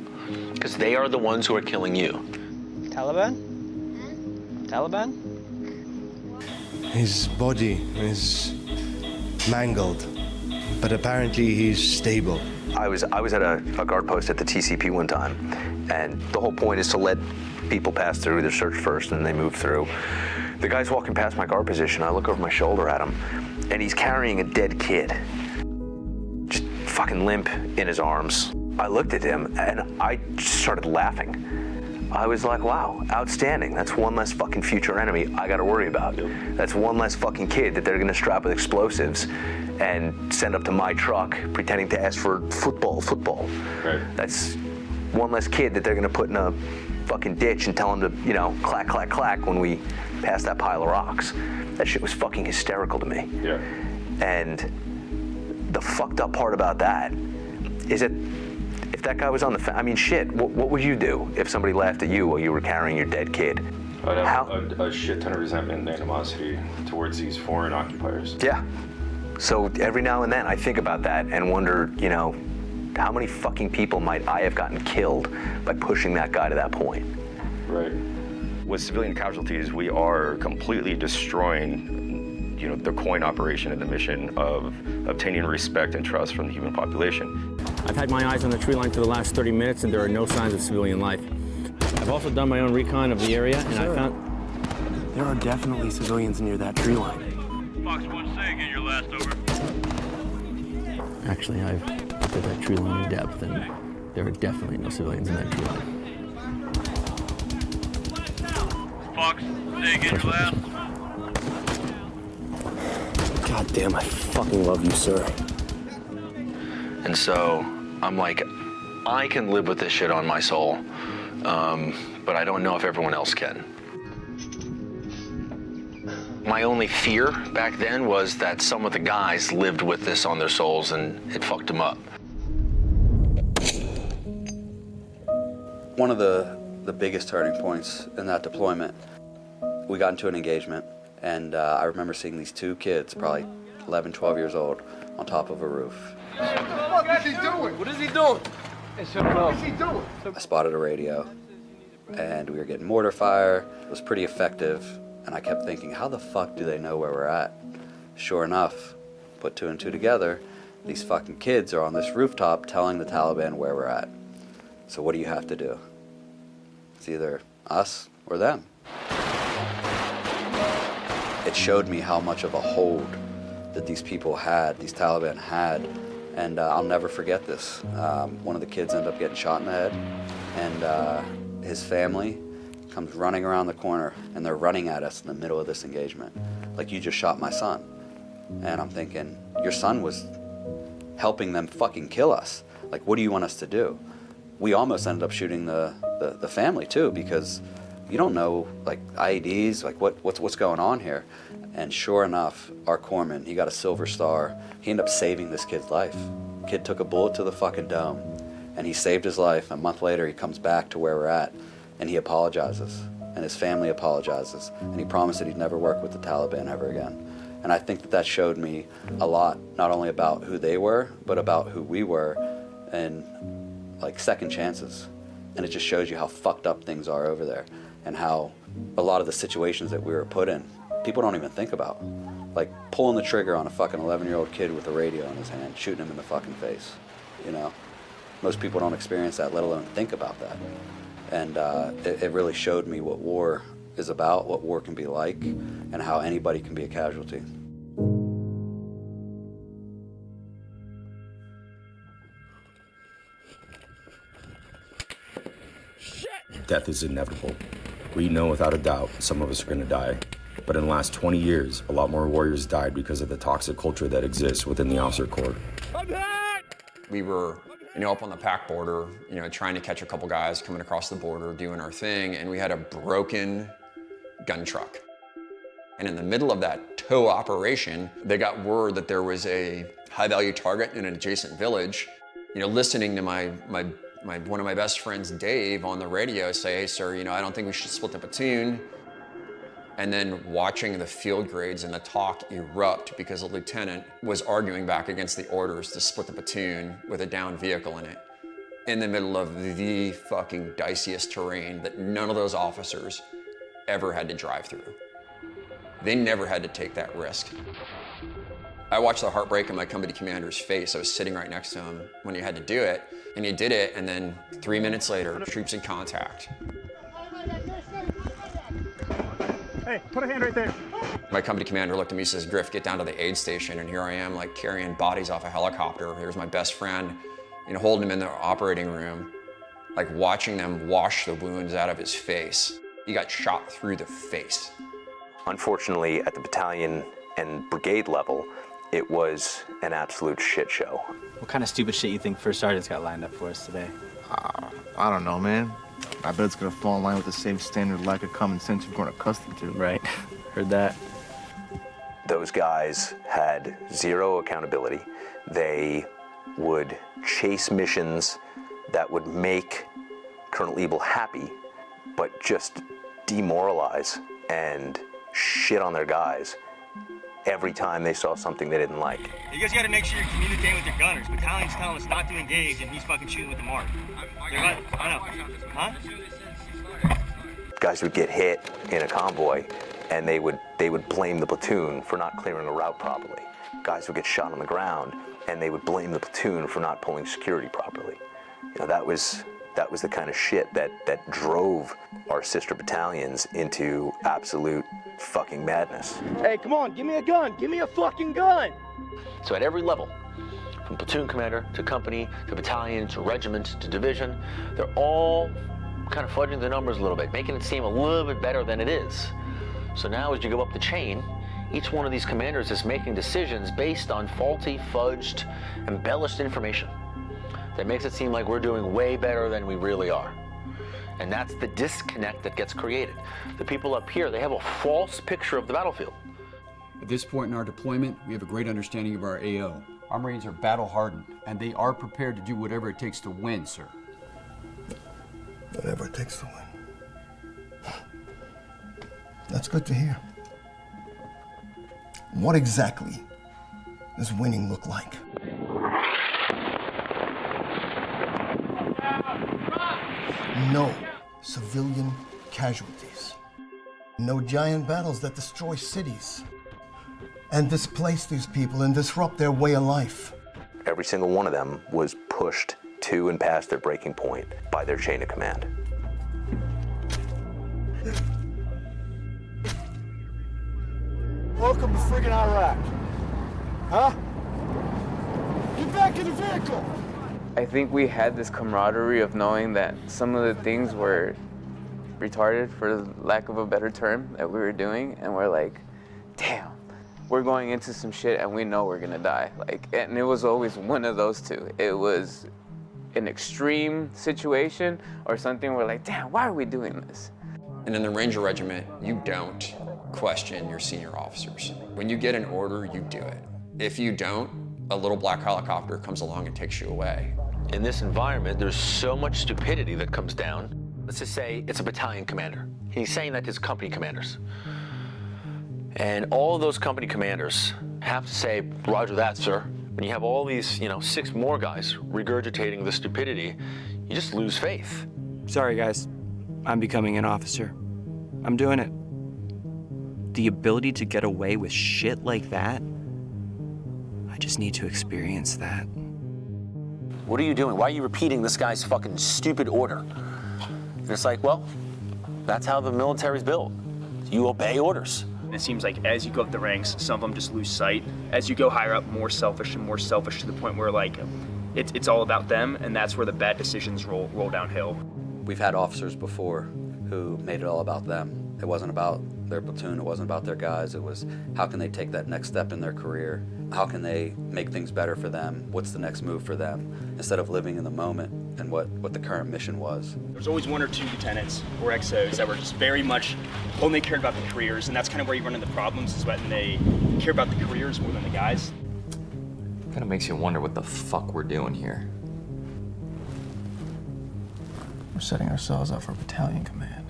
Speaker 5: Because they are the ones who are killing you.
Speaker 15: Taliban? Taliban?
Speaker 21: His body is mangled, but apparently he's stable.
Speaker 12: I was at a guard post at the TCP one time, and the whole point is to let people pass through, their search first, and then they move through. The guy's walking past my guard position. I look over my shoulder at him, and he's carrying a dead kid, just fucking limp in his arms. I looked at him, and I just started laughing. I was like, wow, outstanding. That's one less fucking future enemy I gotta worry about. That's one less fucking kid that they're gonna strap with explosives and send up to my truck pretending to ask for football. Right. That's one less kid that they're gonna put in a fucking ditch and tell him to, clack, clack, clack when we pass that pile of rocks. That shit was fucking hysterical to me.
Speaker 1: Yeah.
Speaker 12: And the fucked up part about that is that if that guy was on the what would you do if somebody laughed at you while you were carrying your dead kid?
Speaker 1: I'd have a shit ton of resentment and animosity towards these foreign occupiers.
Speaker 12: Yeah. So every now and then I think about that and wonder, how many fucking people might I have gotten killed by pushing that guy to that point?
Speaker 1: Right. With civilian casualties, we are completely destroying the coin operation and the mission of obtaining respect and trust from the human population.
Speaker 24: I've had my eyes on the tree line for the last 30 minutes, and there are no signs of civilian life. I've also done my own recon of the area, and I found...
Speaker 11: There are definitely civilians near that tree line.
Speaker 2: Fox 1, say again your last over.
Speaker 15: Actually, I've looked at that tree line in depth, and there are definitely no civilians in that tree line.
Speaker 2: Fox. Say again your last.
Speaker 11: God damn, I fucking love you, sir.
Speaker 5: And so I'm like, I can live with this shit on my soul, but I don't know if everyone else can. My only fear back then was that some of the guys lived with this on their souls and it fucked them up.
Speaker 3: One of the biggest turning points in that deployment, we got into an engagement, and I remember seeing these two kids, probably 11, 12 years old, on top of a roof.
Speaker 16: What the fuck is he doing? What is he doing? What is he doing?
Speaker 3: I spotted a radio, and we were getting mortar fire. It was pretty effective, and I kept thinking, how the fuck do they know where we're at? Sure enough, put two and two together, these fucking kids are on this rooftop telling the Taliban where we're at. So what do you have to do? It's either us or them. It showed me how much of a hold that these people had, these Taliban had, and I'll never forget this. One of the kids ended up getting shot in the head, and his family comes running around the corner, and they're running at us in the middle of this engagement. Like, you just shot my son. And I'm thinking, your son was helping them fucking kill us. Like, what do you want us to do? We almost ended up shooting the family too, because you don't know, like, IEDs, like what's going on here. And sure enough, our corpsman, he got a Silver Star. He ended up saving this kid's life. Kid took a bullet to the fucking dome, and he saved his life. A month later, he comes back to where we're at, and he apologizes, and his family apologizes, and he promised that he'd never work with the Taliban ever again. And I think that showed me a lot, not only about who they were, but about who we were, and like second chances. And it just shows you how fucked up things are over there, and how a lot of the situations that we were put in, people don't even think about. Like pulling the trigger on a fucking 11-year-old kid with a radio in his hand, shooting him in the fucking face, you know? Most people don't experience that, let alone think about that. And it really showed me what war is about, what war can be like, and how anybody can be a casualty.
Speaker 17: Death is inevitable. We know without a doubt some of us are going to die. But in the last 20 years, a lot more warriors died because of the toxic culture that exists within the officer corps.
Speaker 13: We were, up on the PAC border, trying to catch a couple guys coming across the border, doing our thing, and we had a broken gun truck. And in the middle of that tow operation, they got word that there was a high-value target in an adjacent village. Listening to one of my best friends, Dave, on the radio say, hey, sir, I don't think we should split the platoon. And then watching the field grades and the talk erupt because the lieutenant was arguing back against the orders to split the platoon with a downed vehicle in it, in the middle of the fucking diciest terrain that none of those officers ever had to drive through. They never had to take that risk. I watched the heartbreak in my company commander's face. I was sitting right next to him when he had to do it, and he did it, and then 3 minutes later, troops in contact.
Speaker 14: Hey, put a hand right there.
Speaker 13: My company commander looked at me and says, Griff, get down to the aid station. And here I am, like, carrying bodies off a helicopter. Here's my best friend, holding him in the operating room, like watching them wash the wounds out of his face. He got shot through the face.
Speaker 12: Unfortunately, at the battalion and brigade level, it was an absolute shit show.
Speaker 11: What kind of stupid shit you think first sergeants got lined up for us today?
Speaker 19: I don't know, man. I bet it's gonna fall in line with the same standard lack of common sense you've grown accustomed to.
Speaker 11: Right. Heard that.
Speaker 12: Those guys had zero accountability. They would chase missions that would make Colonel Ebel happy, but just demoralize and shit on their guys every time they saw something they didn't like.
Speaker 20: You guys gotta make sure you're communicating with your gunners. Battalion's telling us not to engage, and he's fucking shooting with the mark. I know. Huh?
Speaker 12: Guys would get hit in a convoy, and they would blame the platoon for not clearing a route properly. Guys would get shot on the ground, and they would blame the platoon for not pulling security properly. That was the kind of shit that drove our sister battalions into absolute fucking madness.
Speaker 20: Hey, come on, give me a gun. Give me a fucking gun.
Speaker 5: So at every level, from platoon commander to company to battalion to regiment to division, they're all kind of fudging the numbers a little bit, making it seem a little bit better than it is. So now as you go up the chain, each one of these commanders is making decisions based on faulty, fudged, embellished information that makes it seem like we're doing way better than we really are. And that's the disconnect that gets created. The people up here, they have a false picture of the battlefield.
Speaker 6: At this point in our deployment, we have a great understanding of our AO. Our Marines are battle-hardened, and they are prepared to do whatever it takes to win, sir.
Speaker 7: Whatever it takes to win. That's good to hear. What exactly does winning look like? No civilian casualties. No giant battles that destroy cities and displace these people and disrupt their way of life.
Speaker 12: Every single one of them was pushed to and past their breaking point by their chain of command.
Speaker 16: Welcome to friggin' Iraq. Huh? Get back in the vehicle!
Speaker 8: I think we had this camaraderie of knowing that some of the things were retarded, for lack of a better term, that we were doing, and we're like, damn, we're going into some shit and we know we're gonna die. Like, and it was always one of those two. It was an extreme situation or something where like, damn, why are we doing this?
Speaker 13: And in the Ranger Regiment, you don't question your senior officers. When you get an order, you do it. If you don't, a little black helicopter comes along and takes you away.
Speaker 5: In this environment, there's so much stupidity that comes down. Let's just say it's a battalion commander. He's saying that to his company commanders. And all of those company commanders have to say, roger that, sir. When you have all these, 6 more guys regurgitating the stupidity, you just lose faith.
Speaker 11: Sorry, guys. I'm becoming an officer. I'm doing it. The ability to get away with shit like that, I just need to experience that.
Speaker 5: What are you doing? Why are you repeating this guy's fucking stupid order? And it's like, well, that's how the military's built. You obey orders.
Speaker 9: It seems like as you go up the ranks, some of them just lose sight. As you go higher up, more selfish to the point where like it's all about them, and that's where the bad decisions roll downhill.
Speaker 3: We've had officers before who made it all about them. It wasn't about their platoon, it wasn't about their guys, it was how can they take that next step in their career? How can they make things better for them? What's the next move for them? Instead of living in the moment and what the current mission was.
Speaker 9: There's always 1 or 2 lieutenants or XOs that were just very much only cared about the careers, and that's kind of where you run into problems, is when they care about the careers more than the guys.
Speaker 22: Kind of makes you wonder what the fuck we're doing here.
Speaker 11: We're setting ourselves up for battalion command.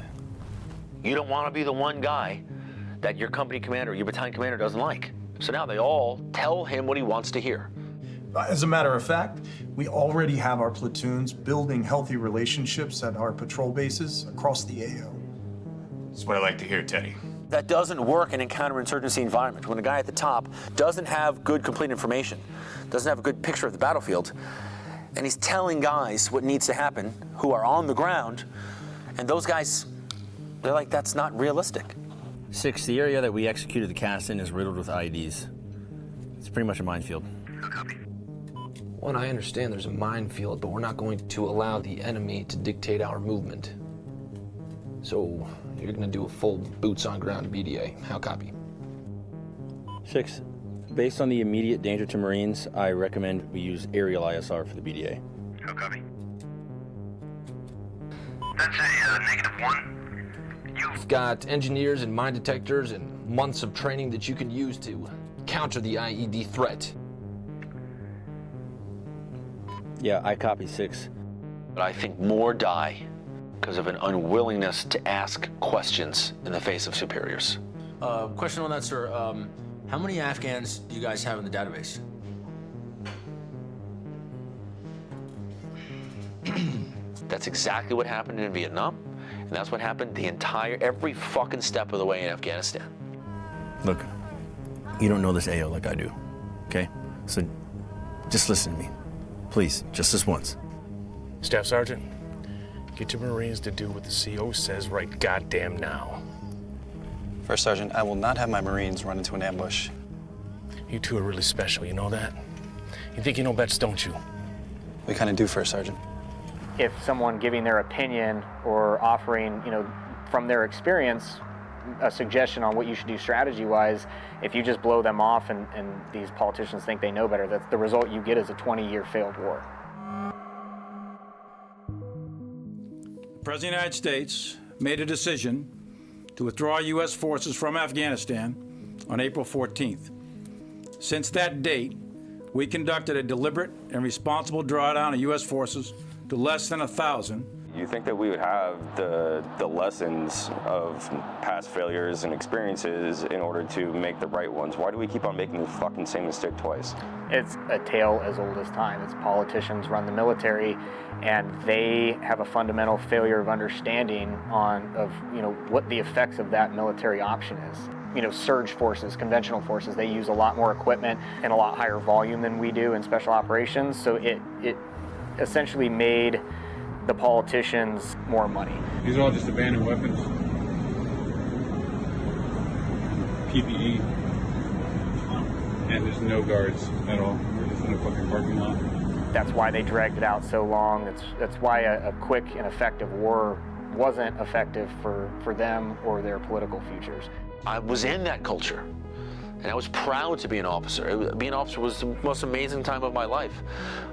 Speaker 5: You don't want to be the one guy that your company commander, your battalion commander doesn't like. So now they all tell him what he wants to hear.
Speaker 23: As a matter of fact, we already have our platoons building healthy relationships at our patrol bases across the AO.
Speaker 22: That's what I like to hear, Teddy.
Speaker 5: That doesn't work in a counterinsurgency environment. When a guy at the top doesn't have good, complete information, doesn't have a good picture of the battlefield, and he's telling guys what needs to happen who are on the ground, and those guys, they're like, that's not realistic.
Speaker 24: 6, the area that we executed the cast in is riddled with IEDs. It's pretty much a minefield.
Speaker 26: One, I understand there's a minefield, but we're not going to allow the enemy to dictate our movement. So you're gonna do a full boots-on-ground BDA. How copy?
Speaker 24: 6, based on the immediate danger to Marines, I recommend we use aerial ISR for the BDA.
Speaker 2: How copy? That's a -1.
Speaker 26: You've got engineers and mine detectors and months of training that you can use to counter the IED threat.
Speaker 24: Yeah, I copy 6.
Speaker 5: But I think more die because of an unwillingness to ask questions in the face of superiors.
Speaker 18: Question on that, sir. How many Afghans do you guys have in the database?
Speaker 5: That's exactly what happened in Vietnam, and that's what happened every fucking step of the way in Afghanistan.
Speaker 24: Look, you don't know this AO like I do, okay? So just listen to me. Please, just this once.
Speaker 27: Staff Sergeant, get your Marines to do what the CO says right goddamn now.
Speaker 29: First Sergeant, I will not have my Marines run into an ambush.
Speaker 27: You two are really special, you know that? You think you know best, don't you?
Speaker 29: We kind of do, First Sergeant.
Speaker 1: if someone giving their opinion or offering, from their experience, a suggestion on what you should do strategy-wise, if you just blow them off and these politicians think they know better, that's the result you get is a 20-year failed war.
Speaker 4: The President of the United States made a decision to withdraw U.S. forces from Afghanistan on April 14th. Since that date, we conducted a deliberate and responsible drawdown of U.S. forces to less than 1,000.
Speaker 10: You think that we would have the lessons of past failures and experiences in order to make the right ones? Why do we keep on making the fucking same mistake twice?
Speaker 1: It's a tale as old as time. It's politicians run the military, and they have a fundamental failure of understanding of what the effects of that military option is. Surge forces, conventional forces, they use a lot more equipment and a lot higher volume than we do in special operations. So it essentially made the politicians more money.
Speaker 14: These are all just abandoned weapons. PPE. And there's no guards at all. We're just in a fucking parking lot.
Speaker 1: That's why they dragged it out so long. That's why a quick and effective war wasn't effective for them or their political futures.
Speaker 5: I was in that culture, and I was proud to be an officer. Being an officer was the most amazing time of my life.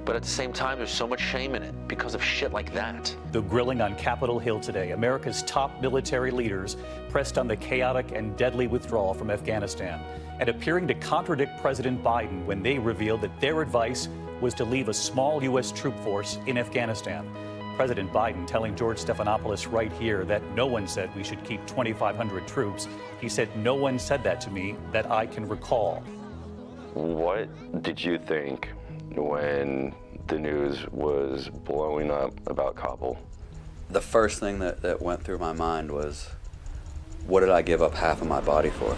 Speaker 5: But at the same time, there's so much shame in it because of shit like that.
Speaker 15: The grilling on Capitol Hill today, America's top military leaders pressed on the chaotic and deadly withdrawal from Afghanistan and appearing to contradict President Biden when they revealed that their advice was to leave a small U.S. troop force in Afghanistan. President Biden telling George Stephanopoulos right here that no one said we should keep 2,500 troops. He said, no one said that to me that I can recall.
Speaker 10: What did you think when the news was blowing up about Kabul?
Speaker 3: The first thing that went through my mind was, what did I give up half of my body for?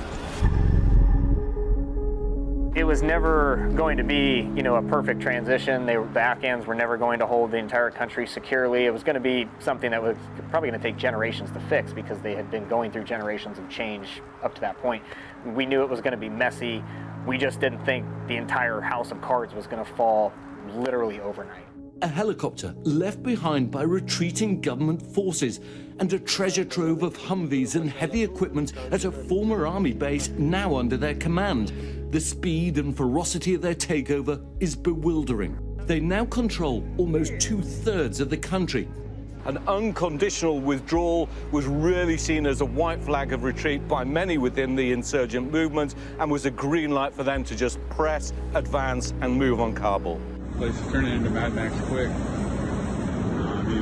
Speaker 1: It was never going to be, a perfect transition. The Afghans were never going to hold the entire country securely. It was going to be something that was probably going to take generations to fix because they had been going through generations of change up to that point. We knew it was going to be messy. We just didn't think the entire house of cards was going to fall literally overnight.
Speaker 17: A helicopter left behind by retreating government forces and a treasure trove of Humvees and heavy equipment at a former army base now under their command. The speed and ferocity of their takeover is bewildering. They now control almost 2/3 of the country.
Speaker 21: An unconditional withdrawal was really seen as a white flag of retreat by many within the insurgent movement and was a green light for them to just press, advance, and move on Kabul.
Speaker 14: The place is turning into Mad Max quick.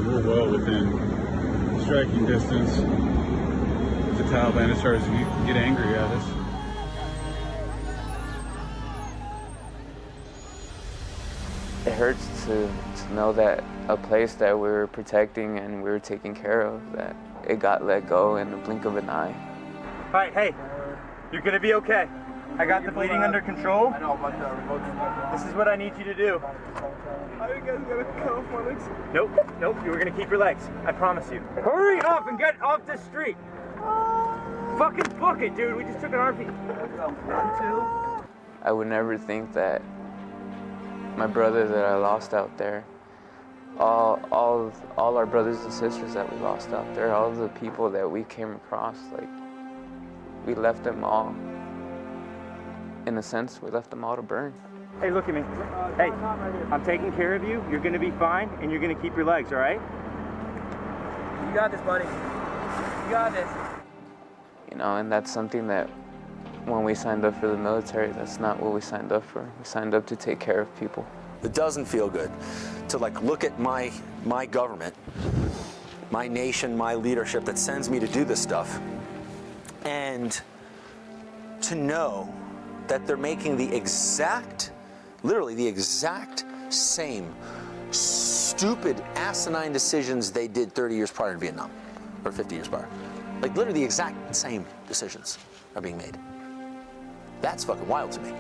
Speaker 14: We're well within striking distance. The Taliban starts to get angry at us.
Speaker 8: It hurts to know that a place that we were protecting and we were taking care of, that it got let go in the blink of an eye.
Speaker 20: All right, hey, you're gonna be okay. I got the bleeding under control. I know about the remote. This is what I need you to do. Are you guys gonna cut off my legs? Nope, you were gonna keep your legs. I promise you. Hurry up and get off the street. Fucking book it, dude. We just took an RP.
Speaker 8: I would never think that my brother that I lost out there, all our brothers and sisters that we lost out there, all the people that we came across, we left them all. In a sense, we left them all to burn.
Speaker 20: Hey, look at me. Hey, I'm taking care of you. You're gonna be fine, and you're gonna keep your legs, all right? You got this, buddy. You got this.
Speaker 8: And that's something that when we signed up for the military, that's not what we signed up for. We signed up to take care of people.
Speaker 5: It doesn't feel good to look at my government, my nation, my leadership that sends me to do this stuff, and to know that they're making literally the exact same stupid, asinine decisions they did 30 years prior to Vietnam, or 50 years prior. Literally the exact same decisions are being made. That's fucking wild to me.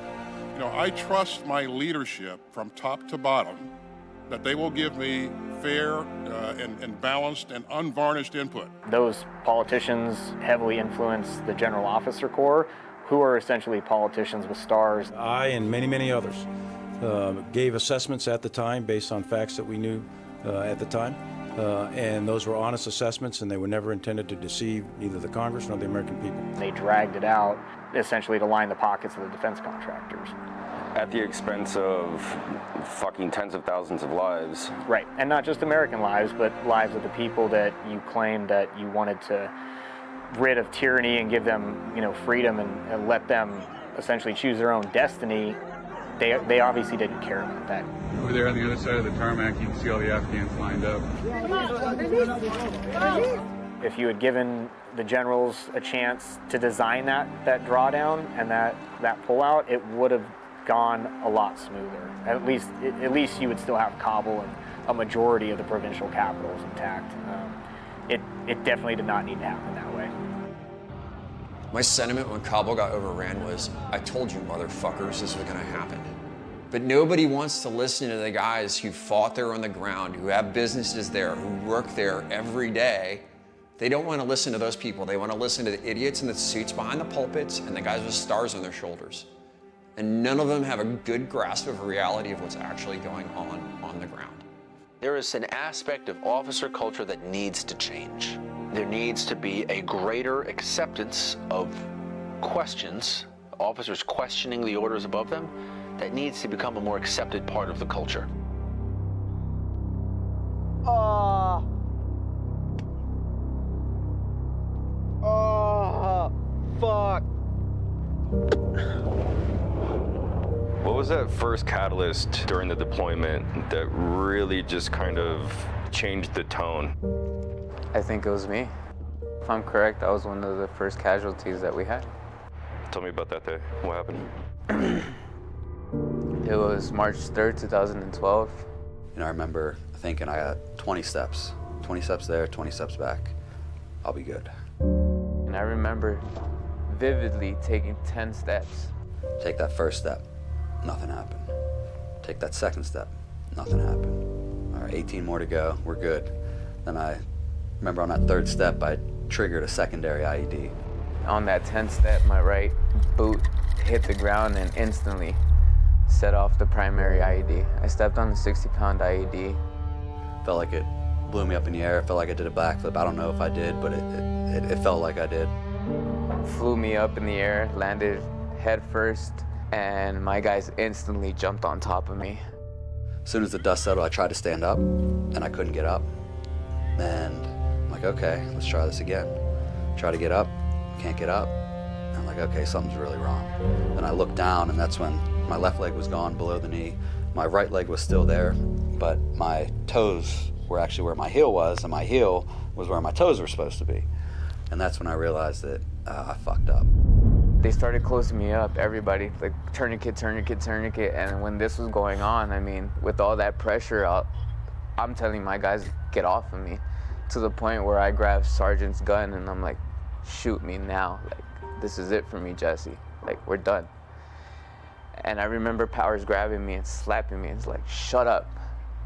Speaker 25: I trust my leadership from top to bottom that they will give me fair and balanced and unvarnished input.
Speaker 1: Those politicians heavily influence the General Officer Corps, who are essentially politicians with stars.
Speaker 4: I and many, many others gave assessments at the time based on facts that we knew at the time. and those were honest assessments, and they were never intended to deceive either the Congress nor the American people.
Speaker 1: They dragged it out essentially to line the pockets of the defense contractors.
Speaker 10: At the expense of fucking tens of thousands of lives.
Speaker 1: Right, and not just American lives, but lives of the people that you claimed that you wanted to rid of tyranny and give them, you know, freedom and let them essentially choose their own destiny. They obviously didn't care about that.
Speaker 14: Over there on the other side of the tarmac, you can see all the Afghans lined up.
Speaker 1: If you had given the generals a chance to design that drawdown and that pullout, it would have gone a lot smoother. At least you would still have Kabul and a majority of the provincial capitals intact. It definitely did not need to happen that way.
Speaker 6: My sentiment when Kabul got overran was, I told you motherfuckers this was gonna happen. But nobody wants to listen to the guys who fought there on the ground, who have businesses there, who work there every day. They don't want to listen to those people. They want to listen to the idiots in the suits behind the pulpits and the guys with stars on their shoulders. And none of them have a good grasp of reality of what's actually going on the ground.
Speaker 5: There is an aspect of officer culture that needs to change. There needs to be a greater acceptance of questions, officers questioning the orders above them. That needs to become a more accepted part of the culture.
Speaker 10: Fuck. What was that first catalyst during the deployment that really just kind of changed the tone?
Speaker 8: I think it was me. If I'm correct, I was one of the first casualties that we had.
Speaker 10: Tell me about that day. What happened?
Speaker 8: It was March 3rd, 2012.
Speaker 3: You know, I remember thinking I got 20 steps. 20 steps there, 20 steps back. I'll be good.
Speaker 8: And I remember vividly taking 10 steps.
Speaker 3: Take that first step, nothing happened. Take that second step, nothing happened. All right, 18 more to go, we're good. Then I remember on that third step, I triggered a secondary IED.
Speaker 8: On that 10th step, my right boot hit the ground and instantly set off the primary IED. I stepped on the 60-pound IED.
Speaker 3: Felt like it blew me up in the air. Felt like I did a backflip. I don't know if I did, but it felt like I did.
Speaker 8: Flew me up in the air, landed head first, and my guys instantly jumped on top of me.
Speaker 3: As soon as the dust settled, I tried to stand up, and I couldn't get up. And I'm like, okay, let's try this again. Try to get up, can't get up. And I'm like, okay, something's really wrong. Then I looked down, and that's when my left leg was gone below the knee. My right leg was still there, but my toes were actually where my heel was, and my heel was where my toes were supposed to be. And that's when I realized that I fucked up.
Speaker 8: They started closing me up, everybody, like tourniquet, tourniquet, tourniquet. And when this was going on, I mean, with all that pressure, I'm telling my guys, get off of me, to the point where I grabbed Sergeant's gun and I'm like, shoot me now. Like, this is it for me, Jesse. Like, we're done. And I remember Powers grabbing me and slapping me. It's like, shut up.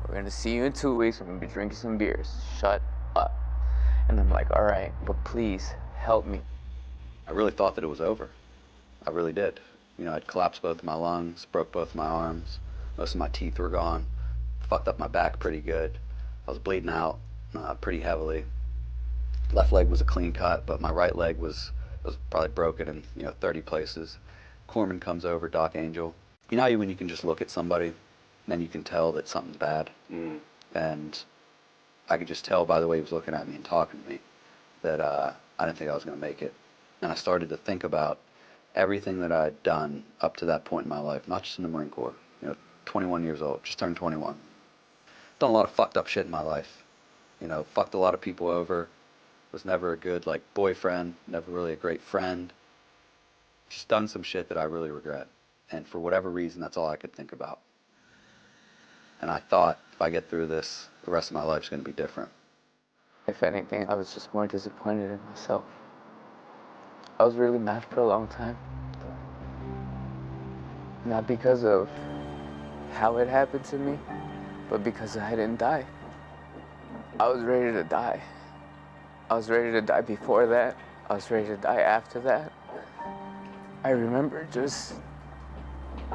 Speaker 8: We're gonna see you in 2 weeks. We're gonna be drinking some beers. Shut up. And I'm like, all right, but please help me.
Speaker 3: I really thought that it was over. I really did. You know, I'd collapsed both of my lungs, broke both of my arms. Most of my teeth were gone. Fucked up my back pretty good. I was bleeding out pretty heavily. Left leg was a clean cut, but my right leg was probably broken in 30 places. Corpsman comes over, Doc Angel. You know how when you can just look at somebody, then you can tell that something's bad? And I could just tell by the way he was looking at me and talking to me that I didn't think I was going to make it. And I started to think about everything that I'd done up to that point in my life, not just in the Marine Corps. 21 years old, just turned 21. Done a lot of fucked up shit in my life. Fucked a lot of people over. Was never a good boyfriend, never really a great friend. Just done some shit that I really regret. And for whatever reason, that's all I could think about. And I thought, if I get through this, the rest of my life's going to be different.
Speaker 8: If anything, I was just more disappointed in myself. I was really mad for a long time. Not because of how it happened to me, but because I didn't die. I was ready to die. I was ready to die before that. I was ready to die after that. I remember just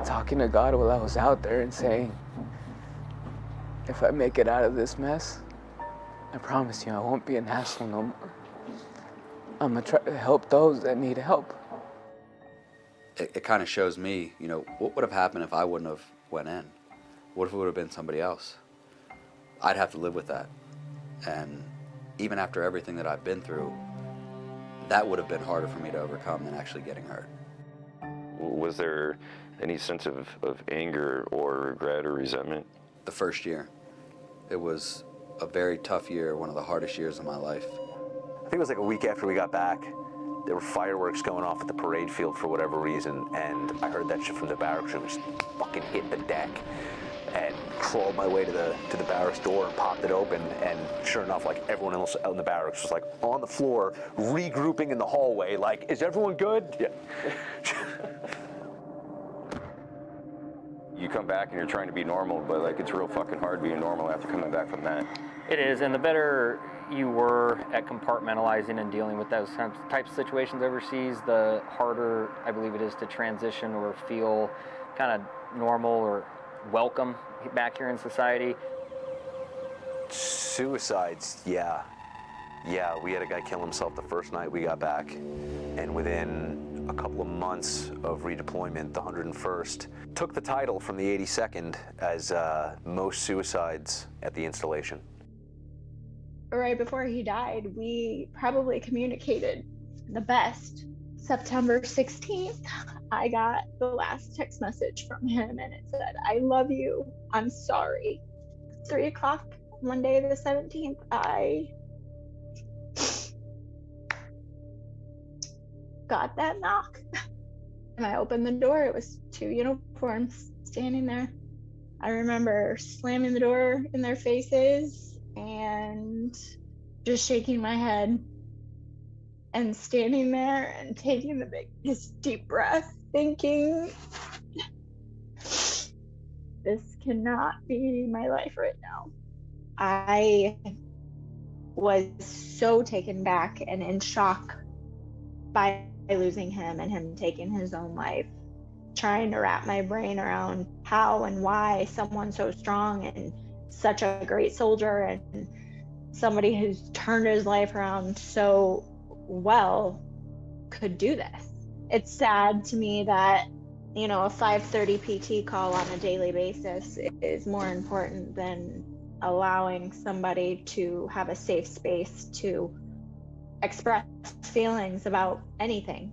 Speaker 8: talking to God while I was out there and saying, if I make it out of this mess, I promise you I won't be an asshole no more. I'm gonna try to help those that need help.
Speaker 3: It kind of shows me, what would have happened if I wouldn't have went in? What if it would have been somebody else? I'd have to live with that. And even after everything that I've been through, that would have been harder for me to overcome than actually getting hurt.
Speaker 10: Was there any sense of anger or regret or resentment?
Speaker 3: The first year. It was a very tough year, one of the hardest years of my life.
Speaker 5: I think it was like a week after we got back. There were fireworks going off at the parade field for whatever reason, and I heard that shit from the barracks room. Just fucking hit the deck, and crawled my way to the barracks door and popped it open. And sure enough, like everyone else out in the barracks was like on the floor, regrouping in the hallway. Like, is everyone good? Yeah.
Speaker 10: You come back and you're trying to be normal, but like it's real fucking hard being normal after coming back from that.
Speaker 1: It is, and the better you were at compartmentalizing and dealing with those types of situations overseas, the harder I believe it is to transition or feel kind of normal or welcome back here in society.
Speaker 5: Suicides, yeah. Yeah, we had a guy kill himself the first night we got back, and within a couple of months of redeployment, the 101st took the title from the 82nd as most suicides at the installation.
Speaker 7: Right before he died, we probably communicated the best. September 16th, I got the last text message from him, and it said, "I love you, I'm sorry." 3 o'clock, Monday the 17th, I got that knock. And I opened the door, it was 2 uniforms standing there. I remember slamming the door in their faces and just shaking my head and standing there and taking the biggest deep breath, thinking, this cannot be my life right now. I was so taken back and in shock by losing him and him taking his own life, trying to wrap my brain around how and why someone so strong and such a great soldier and somebody who's turned his life around so well could do this. It's sad to me that, a 5:30 PT call on a daily basis is more important than allowing somebody to have a safe space to express feelings about anything.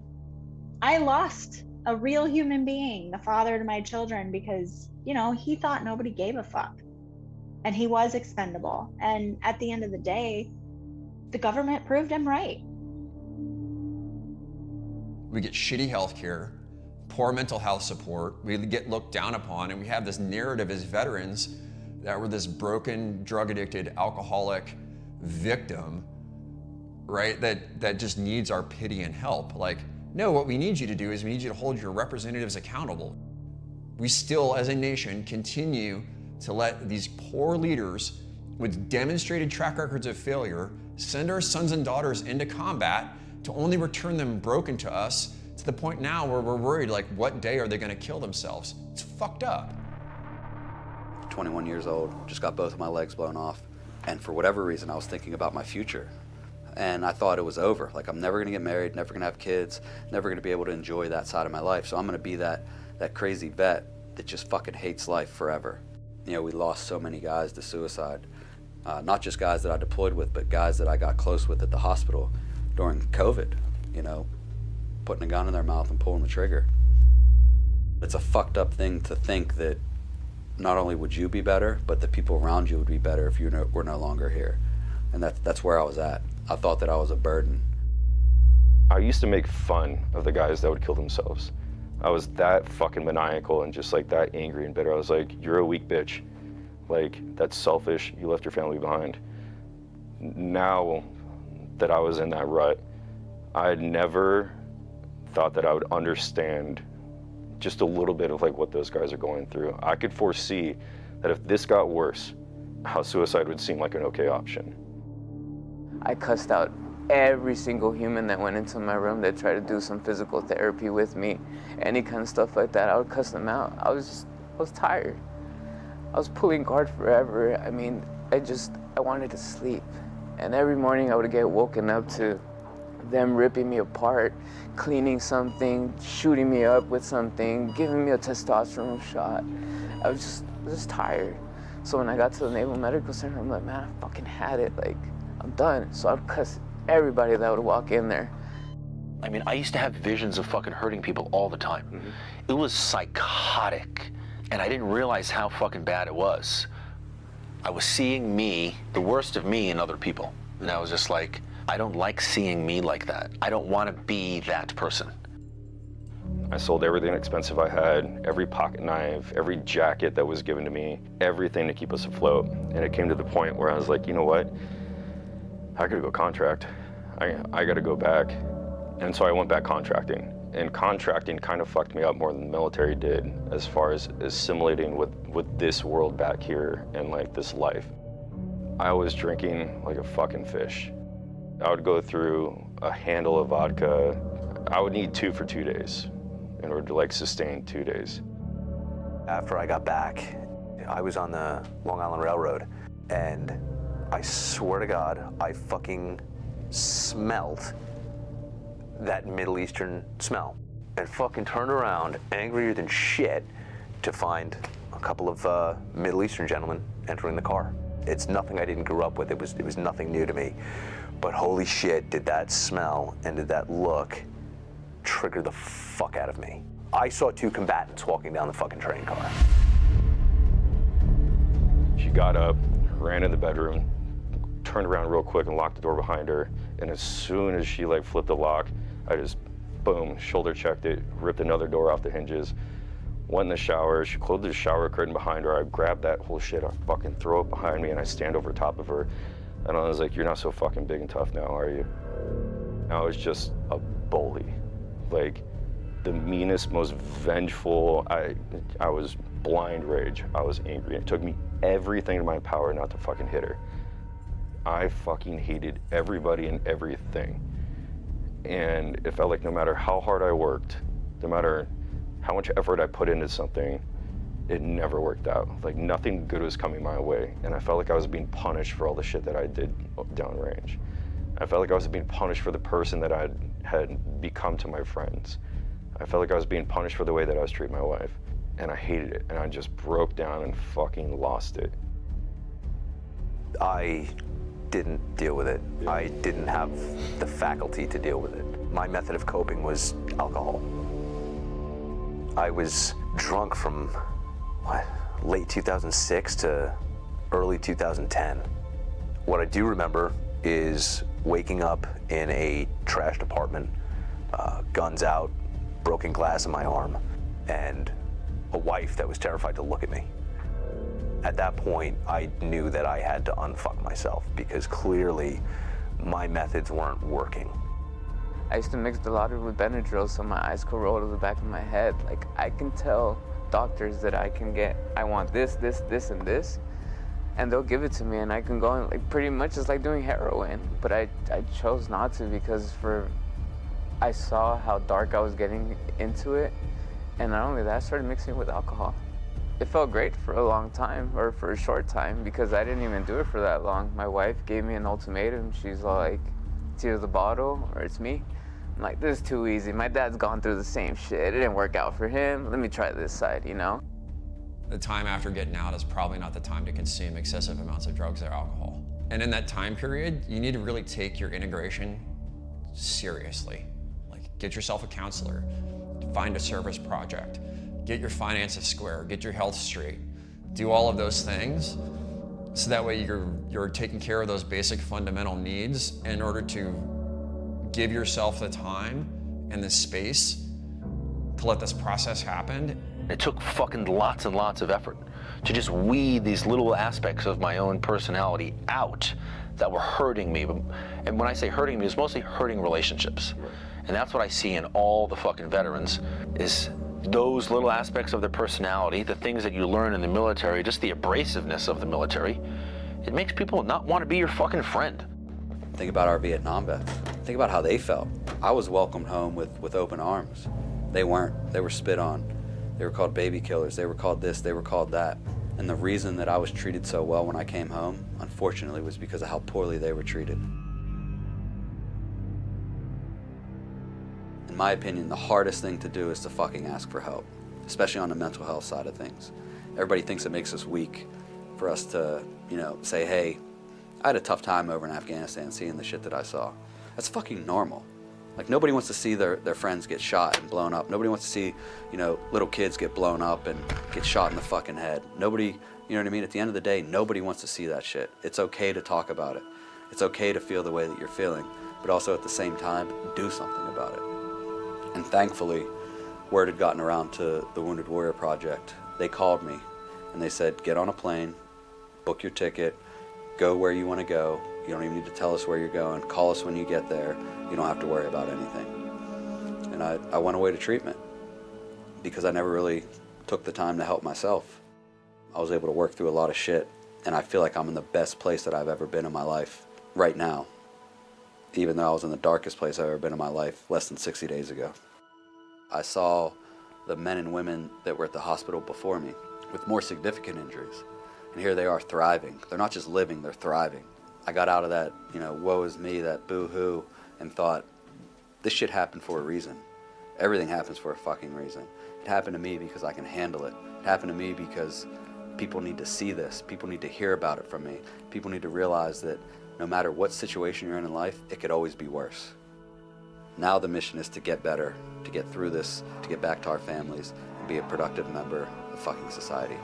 Speaker 7: I lost a real human being, the father to my children, because, he thought nobody gave a fuck. And he was expendable. And at the end of the day, the government proved him right.
Speaker 6: We get shitty health care, poor mental health support, we get looked down upon, and we have this narrative as veterans that we're this broken, drug-addicted, alcoholic victim, right, that just needs our pity and help. Like, no, what we need you to do is we need you to hold your representatives accountable. We still, as a nation, continue to let these poor leaders with demonstrated track records of failure send our sons and daughters into combat to only return them broken to us, to the point now where we're worried, like, what day are they gonna kill themselves? It's fucked up.
Speaker 3: 21 years old, just got both of my legs blown off. And for whatever reason, I was thinking about my future. And I thought it was over. Like, I'm never gonna get married, never gonna have kids, never gonna be able to enjoy that side of my life. So I'm gonna be that crazy vet that just fucking hates life forever. We lost so many guys to suicide. Not just guys that I deployed with, but guys that I got close with at the hospital during COVID, putting a gun in their mouth and pulling the trigger. It's a fucked up thing to think that not only would you be better, but the people around you would be better if you were no longer here. And that's where I was at. I thought that I was a burden.
Speaker 10: I used to make fun of the guys that would kill themselves. I was that fucking maniacal and just like that angry and bitter. I was like, you're a weak bitch. Like, that's selfish. You left your family behind. Now that I was in that rut, I never thought that I would understand just a little bit of like what those guys are going through. I could foresee that if this got worse, how suicide would seem like an okay option.
Speaker 8: I cussed out every single human that went into my room that tried to do some physical therapy with me, any kind of stuff like that. I would cuss them out. I was tired. I was pulling guard forever. I mean, I wanted to sleep. And every morning I would get woken up to them ripping me apart, cleaning something, shooting me up with something, giving me a testosterone shot. I was just tired. So when I got to the Naval Medical Center, I'm like, man, I fucking had it. Like, I'm done. So I'd cuss everybody that would walk in there.
Speaker 5: I mean, I used to have visions of fucking hurting people all the time. It was psychotic, and I didn't realize how fucking bad it was. I was seeing me, the worst of me, in other people. And I was just like, I don't like seeing me like that. I don't want to be that person.
Speaker 10: I sold everything expensive I had, every pocket knife, every jacket that was given to me, everything to keep us afloat. And it came to the point where I was like, you know what? I gotta go contract. I gotta go back. And so I went back contracting. And contracting kind of fucked me up more than the military did as far as assimilating with this world back here and like this life. I was drinking like a fucking fish. I would go through a handle of vodka. I would need 2 for 2 days in order to like sustain 2 days.
Speaker 9: After I got back, I was on the Long Island Railroad, and I swear to God, I fucking smelled that Middle Eastern smell, and fucking turned around angrier than shit to find a couple of Middle Eastern gentlemen entering the car. It's nothing I didn't grow up with. It was nothing new to me. But holy shit, did that smell and did that look trigger the fuck out of me. I saw 2 combatants walking down the fucking train car.
Speaker 10: She got up, ran in the bedroom, turned around real quick and locked the door behind her. And as soon as she like flipped the lock, I just, boom, shoulder checked it, ripped another door off the hinges, went in the shower. She closed the shower curtain behind her. I grabbed that whole shit, I fucking throw it behind me, and I stand over top of her. And I was like, you're not so fucking big and tough now, are you? I was just a bully. Like, the meanest, most vengeful. I was blind rage. I was angry. It took me everything in my power not to fucking hit her. I fucking hated everybody and everything. And it felt like no matter how hard I worked, no matter how much effort I put into something, it never worked out. Like, nothing good was coming my way. And I felt like I was being punished for all the shit that I did downrange. I felt like I was being punished for the person that I had become to my friends. I felt like I was being punished for the way that I was treating my wife. And I hated it. And I just broke down and fucking lost it.
Speaker 9: I didn't deal with it. I didn't have the faculty to deal with it. My method of coping was alcohol. I was drunk from late 2006 to early 2010. What I do remember is waking up in a trashed apartment, guns out, broken glass in my arm, and a wife that was terrified to look at me. At that point, I knew that I had to unfuck myself because clearly my methods weren't working.
Speaker 8: I used to mix Dilaudid with Benadryl so my eyes could roll to the back of my head. Like, I can tell doctors that I want this, this, this, and this, and they'll give it to me, and I can go and like pretty much it's like doing heroin. But I chose not to because I saw how dark I was getting into it, and not only that, I started mixing it with alcohol. It felt great for a long time, or for a short time, because I didn't even do it for that long. My wife gave me an ultimatum. She's like, it's either the bottle or it's me. I'm like, this is too easy. My dad's gone through the same shit. It didn't work out for him. Let me try this side, you know?
Speaker 6: The time after getting out is probably not the time to consume excessive amounts of drugs or alcohol. And in that time period, you need to really take your integration seriously. Like, get yourself a counselor, find a service project, get your finances square, get your health straight, do all of those things so that way you're taking care of those basic fundamental needs in order to give yourself the time and the space to let this process happen.
Speaker 5: It took fucking lots and lots of effort to just weed these little aspects of my own personality out that were hurting me. And when I say hurting me, it's mostly hurting relationships. And that's what I see in all the fucking veterans is those little aspects of their personality, the things that you learn in the military, just the abrasiveness of the military, it makes people not want to be your fucking friend.
Speaker 3: Think about our Vietnam vets. Think about how they felt. I was welcomed home with open arms. They weren't. They were spit on. They were called baby killers. They were called this. They were called that. And the reason that I was treated so well when I came home, unfortunately, was because of how poorly they were treated. In my opinion, the hardest thing to do is to fucking ask for help, especially on the mental health side of things. Everybody thinks it makes us weak for us to, you know, say, hey, I had a tough time over in Afghanistan seeing the shit that I saw. That's fucking normal. Like, nobody wants to see their friends get shot and blown up. Nobody wants to see, you know, little kids get blown up and get shot in the fucking head. Nobody, you know what I mean? At the end of the day, nobody wants to see that shit. It's okay to talk about it. It's okay to feel the way that you're feeling, but also at the same time, do something about it. And thankfully, word had gotten around to the Wounded Warrior Project. They called me and they said, get on a plane, book your ticket, go where you want to go. You don't even need to tell us where you're going. Call us when you get there. You don't have to worry about anything. And I went away to treatment because I never really took the time to help myself. I was able to work through a lot of shit, and I feel like I'm in the best place that I've ever been in my life right now, even though I was in the darkest place I've ever been in my life less than 60 days ago. I saw the men and women that were at the hospital before me with more significant injuries, and here they are thriving. They're not just living, they're thriving. I got out of that, you know, woe is me, that boo-hoo, and thought, this shit happened for a reason. Everything happens for a fucking reason. It happened to me because I can handle it. It happened to me because people need to see this. People need to hear about it from me. People need to realize that no matter what situation you're in life, it could always be worse. Now the mission is to get better, to get through this, to get back to our families, and be a productive member of fucking society.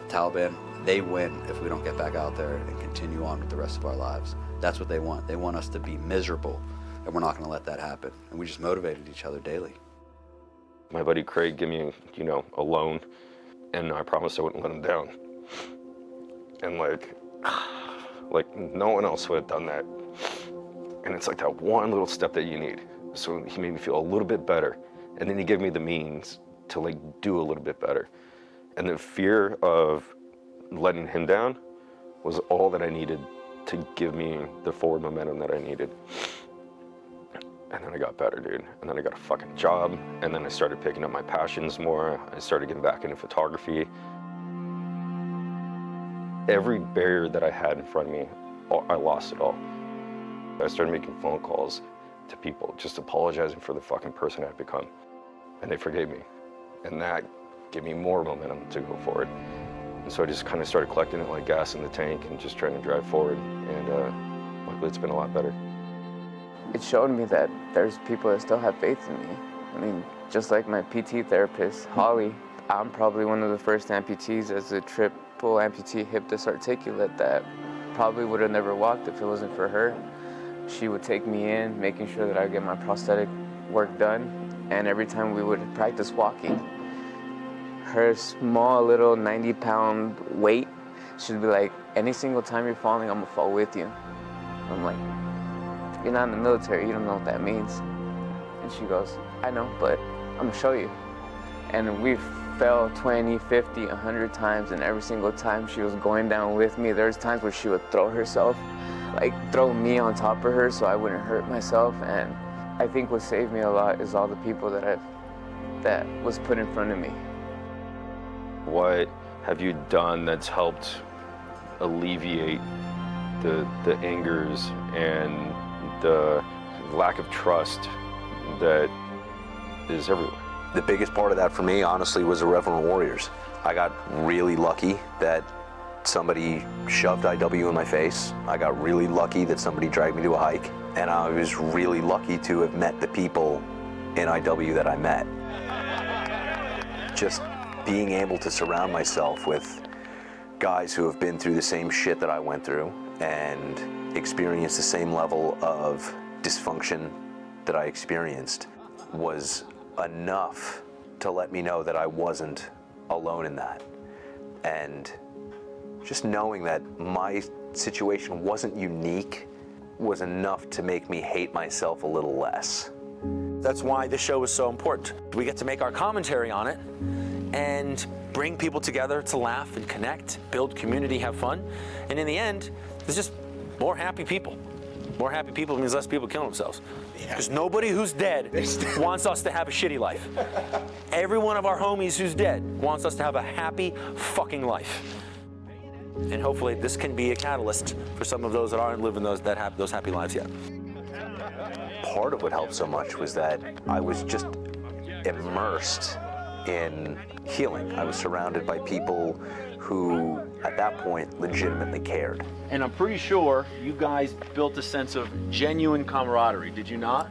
Speaker 3: The Taliban, they win if we don't get back out there and continue on with the rest of our lives. That's what they want. They want us to be miserable, and we're not going to let that happen. And we just motivated each other daily.
Speaker 10: My buddy Craig gave me, you know, a loan, and I promised I wouldn't let him down. And like no one else would have done that. And it's like that one little step that you need. So he made me feel a little bit better, and then he gave me the means to like do a little bit better. And the fear of letting him down was all that I needed to give me the forward momentum that I needed. And then I got better, dude. And then I got a fucking job, and then I started picking up my passions more. I started getting back into photography. Every barrier that I had in front of me, I lost it all. I started making phone calls to people, just apologizing for the fucking person I'd become. And they forgave me. And that gave me more momentum to go forward. And so I just kind of started collecting it like gas in the tank and just trying to drive forward. And luckily it's been a lot better.
Speaker 8: It showed me that there's people that still have faith in me. I mean, just like my PT therapist, Holly, I'm probably one of the first amputees as a triple amputee hip disarticulate that probably would have never walked if it wasn't for her. She would take me in, making sure that I get my prosthetic work done. And every time we would practice walking, her small little 90-pound weight, she'd be like, any single time you're falling, I'm gonna fall with you. I'm like, you're not in the military, you don't know what that means. And she goes, I know, but I'm gonna show you. And we fell 20, 50, 100 times, and every single time she was going down with me, there's times where she would throw herself, like throw me on top of her so I wouldn't hurt myself. And I think what saved me a lot is all the people that was put in front of me.
Speaker 10: What have you done that's helped alleviate the angers and the lack of trust that is everywhere?
Speaker 9: The biggest part of that for me, honestly, was the Reverend Warriors. I got really lucky that somebody shoved IW in my face. I got really lucky that somebody dragged me to a hike. And I was really lucky to have met the people in IW that I met. Just being able to surround myself with guys who have been through the same shit that I went through and experienced the same level of dysfunction that I experienced was enough to let me know that I wasn't alone in that. And just knowing that my situation wasn't unique was enough to make me hate myself a little less.
Speaker 18: That's why this show is so important. We get to make our commentary on it and bring people together to laugh and connect, build community, have fun. And in the end, there's just more happy people.
Speaker 5: More happy people means less people killing themselves. Because nobody who's dead wants us to have a shitty life. Every one of our homies who's dead wants us to have a happy fucking life. And hopefully this can be a catalyst for some of those that aren't living those happy lives yet.
Speaker 9: Part of what helped so much was that I was just immersed in healing. I was surrounded by people who, at that point, legitimately cared.
Speaker 18: And I'm pretty sure you guys built a sense of genuine camaraderie, did you not?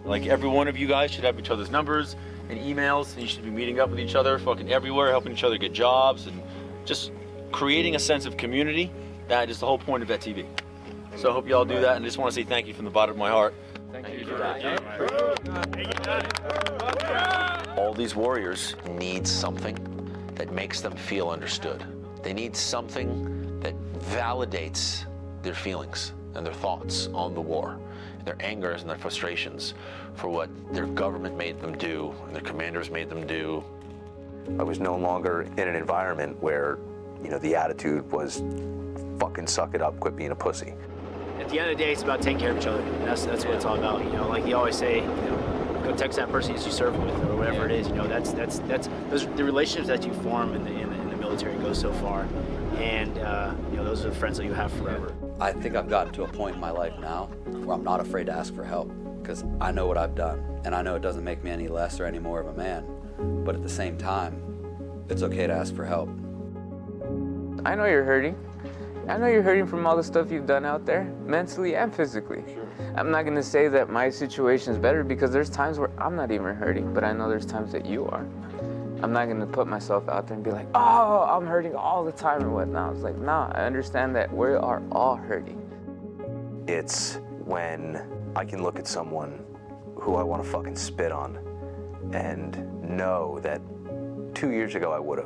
Speaker 18: Like every one of you guys should have each other's numbers and emails, and you should be meeting up with each other fucking everywhere, helping each other get jobs, and just creating a sense of community. That is the whole point of Vet TV. So I hope you all do that, and I just want to say thank you from the bottom of my heart. Thank you for that.
Speaker 5: All these warriors need something that makes them feel understood. They need something that validates their feelings and their thoughts on the war, their angers and their frustrations for what their government made them do and their commanders made them do.
Speaker 9: I was no longer in an environment where, you know, the attitude was fucking suck it up, quit being a pussy.
Speaker 2: At the end of the day, it's about taking care of each other. And that's what it's all about. You know, like you always say, you know, go text that person you serve with or whatever it is. You know, that's those the relationships that you form in the military go so far, and you know, those are the friends that you have forever.
Speaker 3: I think I've gotten to a point in my life now where I'm not afraid to ask for help because I know what I've done, and I know it doesn't make me any less or any more of a man. But at the same time, it's okay to ask for help.
Speaker 8: I know you're hurting. I know you're hurting from all the stuff you've done out there, mentally and physically. Sure. I'm not gonna say that my situation is better because there's times where I'm not even hurting, but I know there's times that you are. I'm not gonna put myself out there and be like, oh, I'm hurting all the time or whatnot. It's like, nah, I understand that we are all hurting.
Speaker 9: It's when I can look at someone who I wanna fucking spit on and know that 2 years ago I would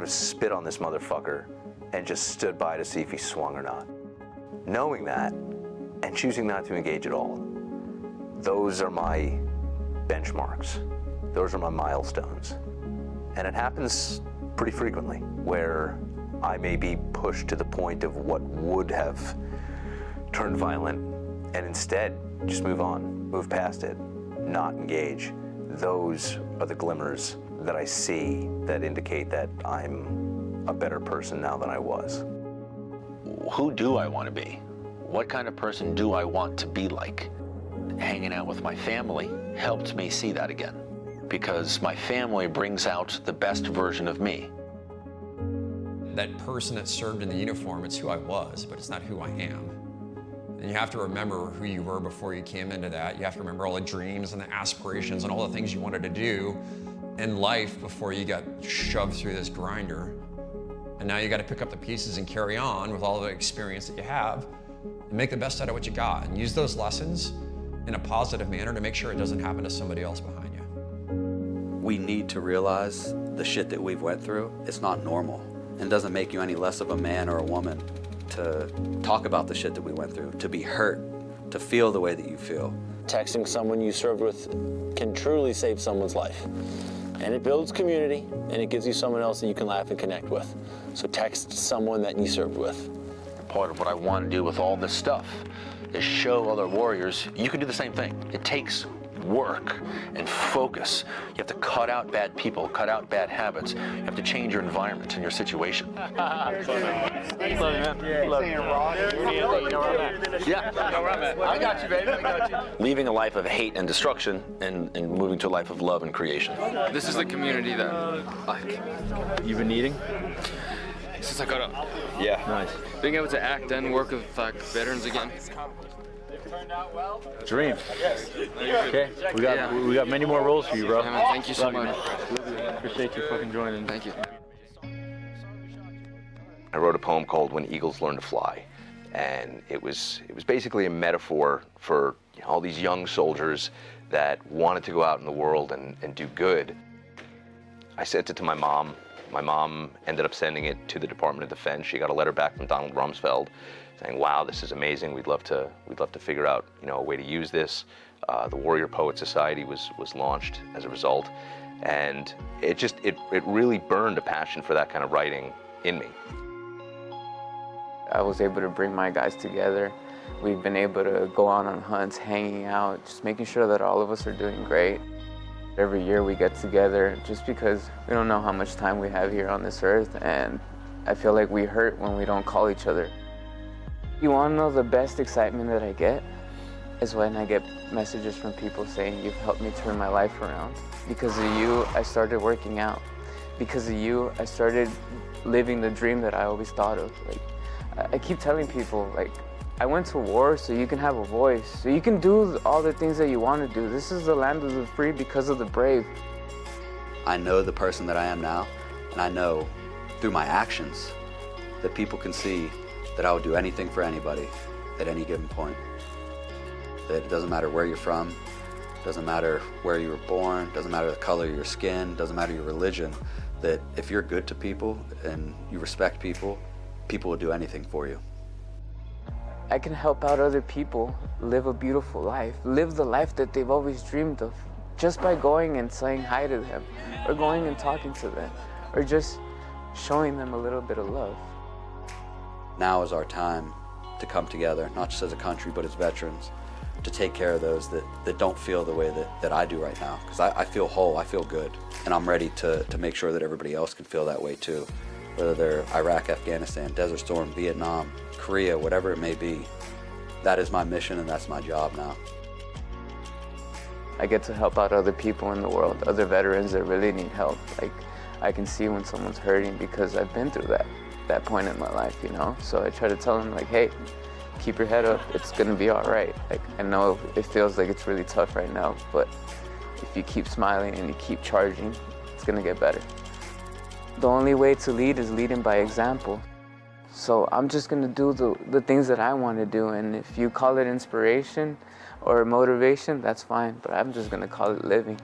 Speaker 9: have spit on this motherfucker and just stood by to see if he swung or not. Knowing that and choosing not to engage at all, those are my benchmarks. Those are my milestones. And it happens pretty frequently where I may be pushed to the point of what would have turned violent and instead just move on, move past it, not engage. Those are the glimmers that I see that indicate that I'm a better person now than I was.
Speaker 5: Who do I want to be? What kind of person do I want to be like? Hanging out with my family helped me see that again, because my family brings out the best version of me.
Speaker 6: That person that served in the uniform, it's who I was, but it's not who I am. And you have to remember who you were before you came into that. You have to remember all the dreams and the aspirations and all the things you wanted to do in life before you got shoved through this grinder. And now you got to pick up the pieces and carry on with all the experience that you have and make the best out of what you got and use those lessons in a positive manner to make sure it doesn't happen to somebody else behind you.
Speaker 3: We need to realize the shit that we've went through, it's not normal. And doesn't make you any less of a man or a woman to talk about the shit that we went through, to be hurt, to feel the way that you feel.
Speaker 5: Texting someone you served with can truly save someone's life. And it builds community, and it gives you someone else that you can laugh and connect with. So text someone that you served with. Part of what I want to do with all this stuff is show other warriors you can do the same thing. It takes work and focus. You have to cut out bad people, cut out bad habits. You have to change your environment and your situation.
Speaker 2: Love you, man. Love you.
Speaker 5: Yeah. I got you, baby. I got you. Leaving a life of hate and destruction and moving to a life of love and creation.
Speaker 11: This is the community that
Speaker 18: You've been needing?
Speaker 11: since I got up.
Speaker 18: Yeah. Nice.
Speaker 11: Being able to act and work with like veterans again.
Speaker 18: Dream. Okay. We got many more roles for you, bro.
Speaker 11: Yeah, man, thank you so much.
Speaker 18: Appreciate you fucking joining.
Speaker 11: Thank you.
Speaker 9: I wrote a poem called When Eagles Learn to Fly. And it was basically a metaphor for all these young soldiers that wanted to go out in the world and do good. I sent it to my mom. My mom ended up sending it to the Department of Defense. She got a letter back from Donald Rumsfeld saying, "Wow, this is amazing. We'd love to figure out, a way to use this." The Warrior Poet Society was launched as a result, and it really burned a passion for that kind of writing in me.
Speaker 8: I was able to bring my guys together. We've been able to go out on hunts, hanging out, just making sure that all of us are doing great. Every year we get together just because we don't know how much time we have here on this earth, and I feel like we hurt when we don't call each other. You want to know the best excitement that I get? Is when I get messages from people saying, you've helped me turn my life around. Because of you, I started working out. Because of you, I started living the dream that I always thought of. Like, I keep telling people, like, I went to war so you can have a voice, so you can do all the things that you want to do. This is the land of the free because of the brave.
Speaker 3: I know the person that I am now, and I know through my actions that people can see that I would do anything for anybody at any given point. That it doesn't matter where you're from, doesn't matter where you were born, doesn't matter the color of your skin, doesn't matter your religion, that if you're good to people and you respect people, people will do anything for you.
Speaker 8: I can help out other people live a beautiful life, live the life that they've always dreamed of, just by going and saying hi to them, or going and talking to them, or just showing them a little bit of love.
Speaker 3: Now is our time to come together, not just as a country, but as veterans, to take care of those that don't feel the way that I do right now. Because I feel whole, I feel good, and I'm ready to make sure that everybody else can feel that way too. Whether they're Iraq, Afghanistan, Desert Storm, Vietnam, Korea, whatever it may be. That is my mission and that's my job now.
Speaker 8: I get to help out other people in the world, other veterans that really need help. Like, I can see when someone's hurting because I've been through that point in my life, you know? So I try to tell them, like, hey, keep your head up, it's gonna be all right. Like, I know it feels like it's really tough right now, but if you keep smiling and you keep charging, it's gonna get better. The only way to lead is leading by example. So I'm just gonna do the things that I wanna do, and if you call it inspiration or motivation, that's fine, but I'm just gonna call it living.